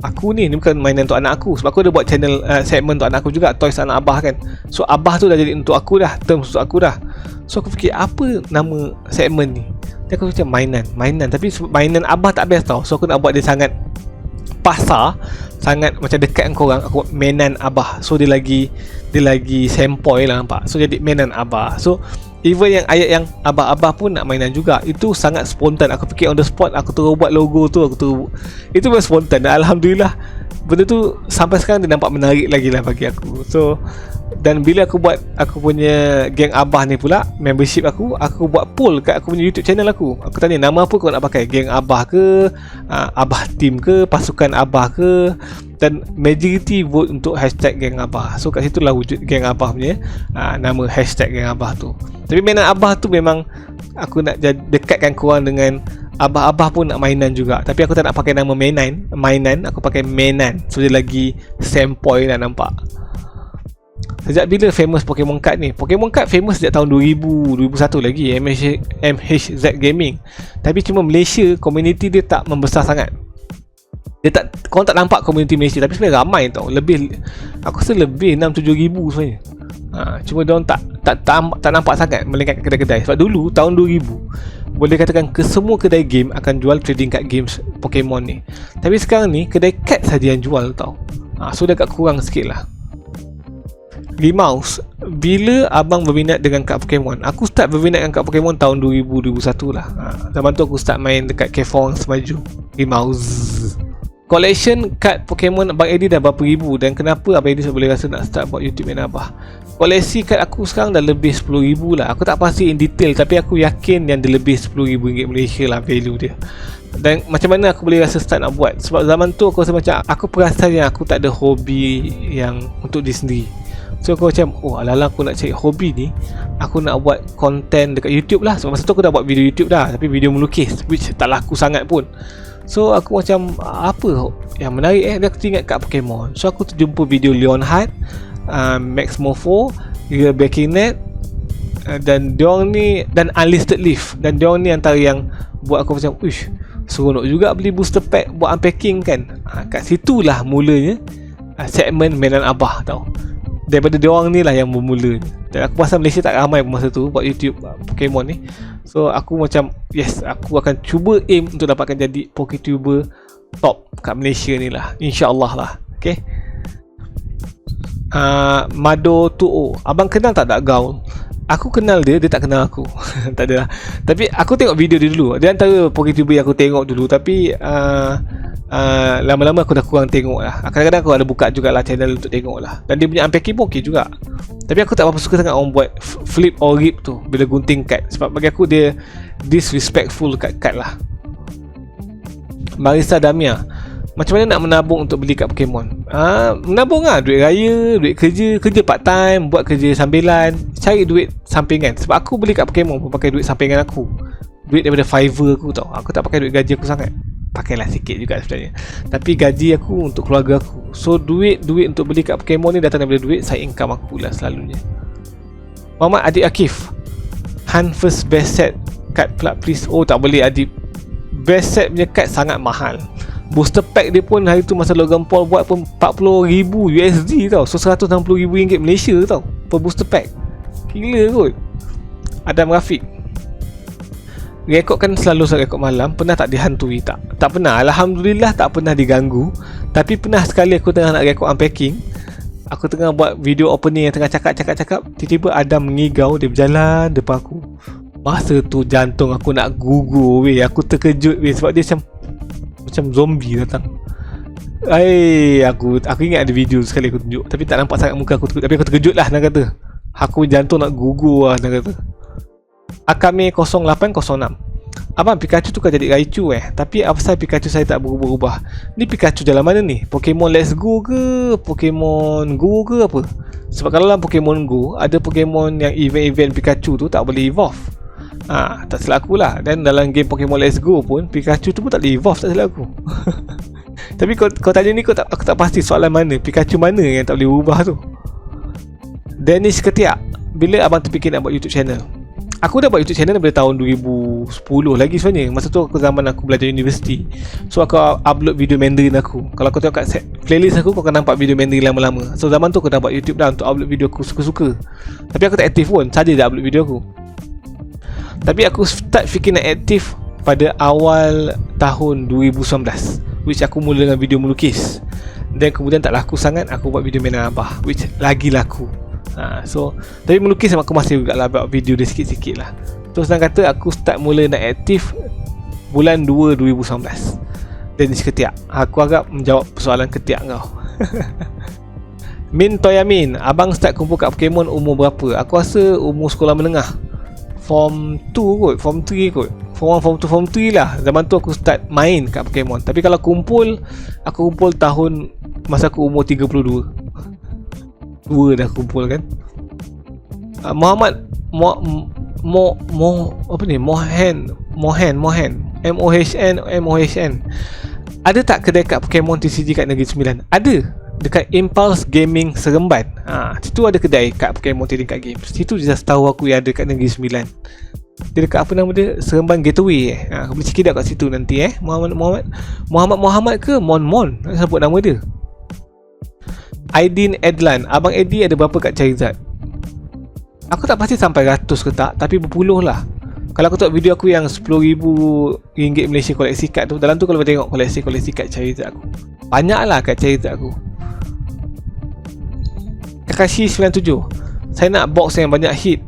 aku, ni bukan mainan untuk anak aku. Sebab aku ada buat channel segmen untuk anak aku juga, Toys Anak Abah kan. So Abah tu dah jadi untuk aku dah, terms untuk aku dah. So aku fikir apa nama segmen ni. Dia aku macam mainan. Tapi mainan Abah tak best tau. So aku nak buat dia sangat pasar, sangat macam dekat dengan korang. Aku buat mainan Abah. So dia lagi sempoi lah, nampak. So jadi mainan Abah. So even yang ayat yang Abah-Abah pun nak mainan juga. Itu sangat spontan. Aku fikir on the spot, aku terus buat logo tu, itu memang spontan. Dan Alhamdulillah benda tu sampai sekarang dia nampak menarik lagi lah bagi aku. So dan bila aku buat aku punya geng Abah ni pula, membership aku buat poll kat aku punya YouTube channel aku. Aku tanya nama apa kau nak pakai, geng Abah ke, Abah Team ke, pasukan Abah ke, dan majority vote untuk hashtag geng Abah. So kat situ lah wujud geng Abah punya nama hashtag geng Abah tu. Tapi mainan Abah tu memang aku nak dekatkan korang dengan Abah-Abah pun nak mainan juga. Tapi aku tak nak pakai nama mainan, aku pakai mainan. So dia lagi sempoi lah, nampak. Sejak bila famous Pokemon card ni? Pokemon card famous sejak tahun 2000, 2001 lagi MHZ Gaming. Tapi cuma Malaysia, community dia tak membesar sangat. Dia tak, korang tak nampak community Malaysia, tapi sebenarnya ramai tau. Lebih, aku rasa lebih 6-7 ribu sebenarnya. Cuma diorang tak nampak sangat melainkan kedai-kedai. Sebab dulu tahun 2000 boleh katakan semua kedai game akan jual trading card games Pokemon ni. Tapi sekarang ni kedai card saja yang jual tau. So dia agak kurang sikit lah. Limaus, bila abang berminat dengan kad Pokemon? Aku start berminat dengan kad Pokemon tahun 2000-2001 lah. Zaman tu aku start main dekat Kefong Semaju. Limaus. Collection kad Pokemon Abang Eddie dah berapa ribu, dan kenapa Abang Eddie boleh rasa nak start buat YouTube main Abah? Koleksi kad aku sekarang dah lebih 10,000 lah. Aku tak pasti in detail, tapi aku yakin yang dia lebih RM10,000 Malaysia lah value dia. Dan macam mana aku boleh rasa start nak buat? Sebab zaman tu aku rasa macam aku perasan yang aku tak ada hobi yang untuk diri sendiri. So aku macam, ala-ala aku nak cari hobi ni, aku nak buat konten dekat YouTube lah. Sebab masa tu aku dah buat video YouTube dah, tapi video melukis, which tak laku sangat pun. So aku macam, apa yang menarik dia aku ingat kat Pokemon. So aku terjumpa video Leonhard, Max Morpho, Backing Net, dan diorang ni, dan Unlisted Leaf. Dan diorang ni antara yang buat aku macam, uish, seronok juga beli booster pack buat unpacking kan. Kat situlah mulanya segmen mainan Abah tau. Daripada diorang ni lah yang bermula. Dan aku rasa Malaysia tak ramai masa tu buat YouTube Pokemon ni. So aku macam, yes, aku akan cuba aim untuk dapatkan jadi Poketuber top kat Malaysia ni lah, InsyaAllah lah. Okay. Mado 2O, abang kenal tak Dak Gaul? Aku kenal dia, dia tak kenal aku. Tak ada lah. Tapi aku tengok video dia dulu. Dia antara Poketuber yang aku tengok dulu. Tapi lama-lama aku dah kurang tengok lah. Kadang-kadang aku ada buka jugalah channel untuk tengok lah. Dan dia punya unpacking pun ok juga. Tapi aku tak berapa suka sangat orang buat flip or rip tu bila gunting kad. Sebab bagi aku dia disrespectful kat kad lah. Marisa Damia, macam mana nak menabung untuk beli kad Pokemon? Menabung lah, duit raya, duit kerja part time, buat kerja sambilan, cari duit sampingan. Sebab aku beli kad Pokemon pun pakai duit sampingan aku, duit daripada Fiverr aku tau. Aku tak pakai duit gaji aku sangat. Pakailah sikit juga sebenarnya, tapi gaji aku untuk keluarga aku. So duit untuk beli kad Pokemon ni datang daripada duit side income aku lah selalunya. Muhammad Adik Akif, Han first best set kad pula please. Oh tak boleh Adik, best set punya kad sangat mahal. Booster pack dia pun hari tu masa Logan Paul buat pun 40,000 USD tau. So RM160,000 Malaysia tau per booster pack. Gila kot. Adam Rafiq, rekod kan selalu saya rekod malam. Pernah tak dihantui? Tak pernah. Alhamdulillah tak pernah diganggu. Tapi pernah sekali aku tengah nak rekod unpacking. Aku tengah buat video opening yang tengah cakap. Tiba-tiba Adam mengigau. Dia berjalan depan aku. Masa tu jantung aku nak gugur weh. Aku terkejut weh. Sebab dia macam zombie datang. Aku ingat ada video sekali aku tunjuk. Tapi tak nampak sangat muka aku. Tapi aku terkejut lah nak kata. Aku jantung nak gugur lah nak kata. Akame 0806, abang Pikachu tukar jadi Raichu tapi apa pasal Pikachu saya tak berubah-ubah? Ni Pikachu dalam mana ni? Pokemon Let's Go ke? Pokemon Go ke apa? Sebab kalau dalam Pokemon Go ada Pokemon yang event-event Pikachu tu tak boleh evolve. Tak silap aku lah. Dan dalam game Pokemon Let's Go pun Pikachu tu pun tak boleh evolve, tak silap aku. Tapi kau tanya ni aku tak pasti soalan mana, Pikachu mana yang tak boleh ubah tu. Dennis Ketiak, bila abang terfikir nak buat YouTube channel? Aku dah buat YouTube channel daripada tahun 2010 lagi sebenarnya. Masa tu zaman aku belajar universiti. So aku upload video Mandarin aku. Kalau kau tengok kat playlist aku, kau akan nampak video Mandarin lama-lama. So zaman tu aku dah buat YouTube dah untuk upload video aku suka-suka. Tapi aku tak aktif pun, saja dah upload video aku. Tapi aku start fikir nak aktif pada awal tahun 2019, which aku mula dengan video melukis. Dan kemudian tak laku sangat, aku buat video mainan Abah, which lagi laku. So tapi melukis aku masih juga lah buat video dia sikit-sikit lah. So senang kata aku start mula nak aktif bulan 2 2019. Dan Ketiak, aku agak menjawab persoalan Ketiak kau. Min Toyamin, abang start kumpul kat Pokemon umur berapa? Aku rasa umur sekolah menengah, Form 2 kot, Form 3 kot, Form 1, Form 2, Form 3 lah. Zaman tu aku start main kat Pokemon. Tapi kalau kumpul, aku kumpul tahun masa aku umur 32. Dua dah kumpul kan. Muhammad apa ni? Mohan MOHN. Ada tak kedai kat Pokemon TCG kat Negeri Sembilan? Ada. dekat Impulse Gaming Seremban. Situ ada kedai kad Pokemon Trading Card Games. Situ je setahu aku yang ada kat Negeri Sembilan. Dia dekat apa nama dia? Seremban Gateway. Aku boleh check it out kat situ nanti Muhammad ke Mon sebut nama dia. Aidin Edlan, Abang Eddie ada berapa kat Charizard? Aku tak pasti sampai ratus ke tak, tapi berpuluh lah. Kalau aku tengok video aku yang RM10,000 Malaysia koleksi kad tu, dalam tu kalau tengok koleksi kad Charizard aku, banyak lah kat Charizard aku. Kakashi 97, saya nak box yang banyak hit.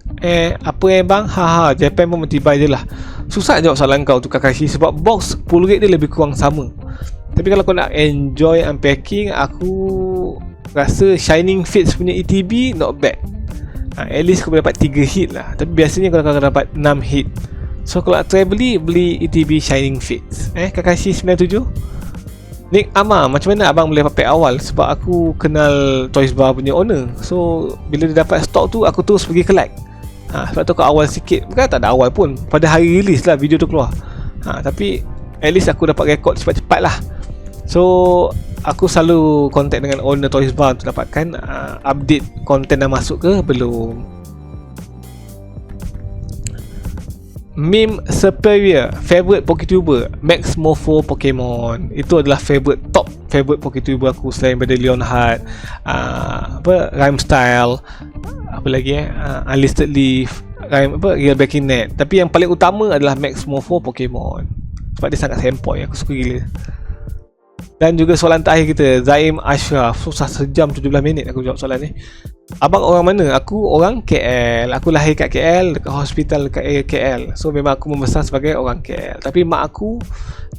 Apa bang? Japan pun multi-buy je lah. Susah jawab soalan kau tu Kakashi, sebab box full rate dia lebih kurang sama. Tapi kalau kau nak enjoy unpacking, aku rasa Shining Fates punya ETB not bad. At least kau boleh dapat 3 hit lah. Tapi biasanya kau akan dapat 6 hit. So kalau try beli ETB Shining Fates. Kakashi 97, Nick Amar, macam mana abang boleh dapat pack awal? Sebab aku kenal Toys Bar punya owner. So bila dia dapat stok tu, aku terus pergi collect. Sebab tu aku awal sikit. Bukan tak ada awal pun, pada hari release lah video tu keluar. Tapi at least aku dapat rekod cepat-cepat lah. So aku selalu contact dengan owner Toys Bar untuk dapatkan update konten dah masuk ke belum. Meme Superior, favorite Poketuber Max Morpho Pokemon. Itu adalah top favorite Poketuber aku selain daripada Leonhard, Rhymestyle, apa lagi Unlisted Leaf, Real Backing Net. Tapi yang paling utama adalah Max Morpho Pokemon, sebab dia sangat sempoi, aku suka gila. Dan juga soalan terakhir kita, Zaim Ashraf. Susah sejam 17 minit aku jawab soalan ni. Abang orang mana? Aku orang KL. Aku lahir kat KL, dekat hospital dekat area KL. So memang aku membesar sebagai orang KL. Tapi mak aku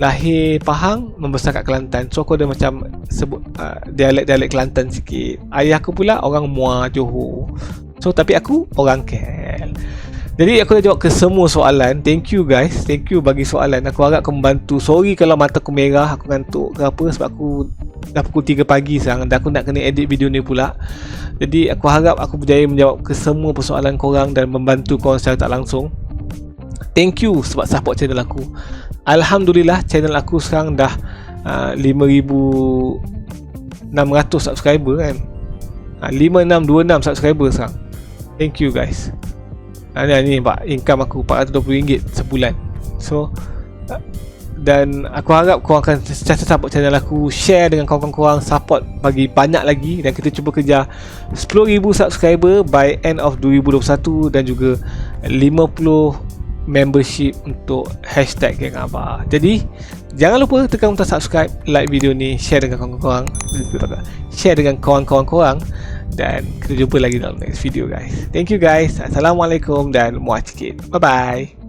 lahir Pahang, membesar kat Kelantan. So aku ada macam sebut dialek-dialek Kelantan sikit. Ayah aku pula orang Muar, Johor. So tapi aku orang KL. Jadi aku dah jawab ke semua soalan. Thank you guys, thank you bagi soalan. Aku harap kau membantu. Sorry kalau mata aku merah, aku ngantuk ke apa, sebab aku dah pukul 3 pagi sekarang dan aku nak kena edit video ni pula. Jadi aku harap aku berjaya menjawab ke semua persoalan korang dan membantu korang secara tak langsung. Thank you sebab support channel aku. Alhamdulillah channel aku sekarang dah 5,600 subscriber kan. 5626 subscriber sekarang. Thank you guys. Ni Pak, income aku RM420 sebulan. So dan aku harap korang akan sentiasa support channel aku, share dengan kawan-kawan, support bagi banyak lagi, dan kita cuba kejar 10,000 subscriber by end of 2021 dan juga 50 membership untuk hashtag Geng Abah. Jadi jangan lupa tekan butang subscribe, like video ni, share dengan kawan-kawan, korang, dan kita jumpa lagi dalam next video guys. Thank you guys. Assalamualaikum dan muat sikit. Bye bye.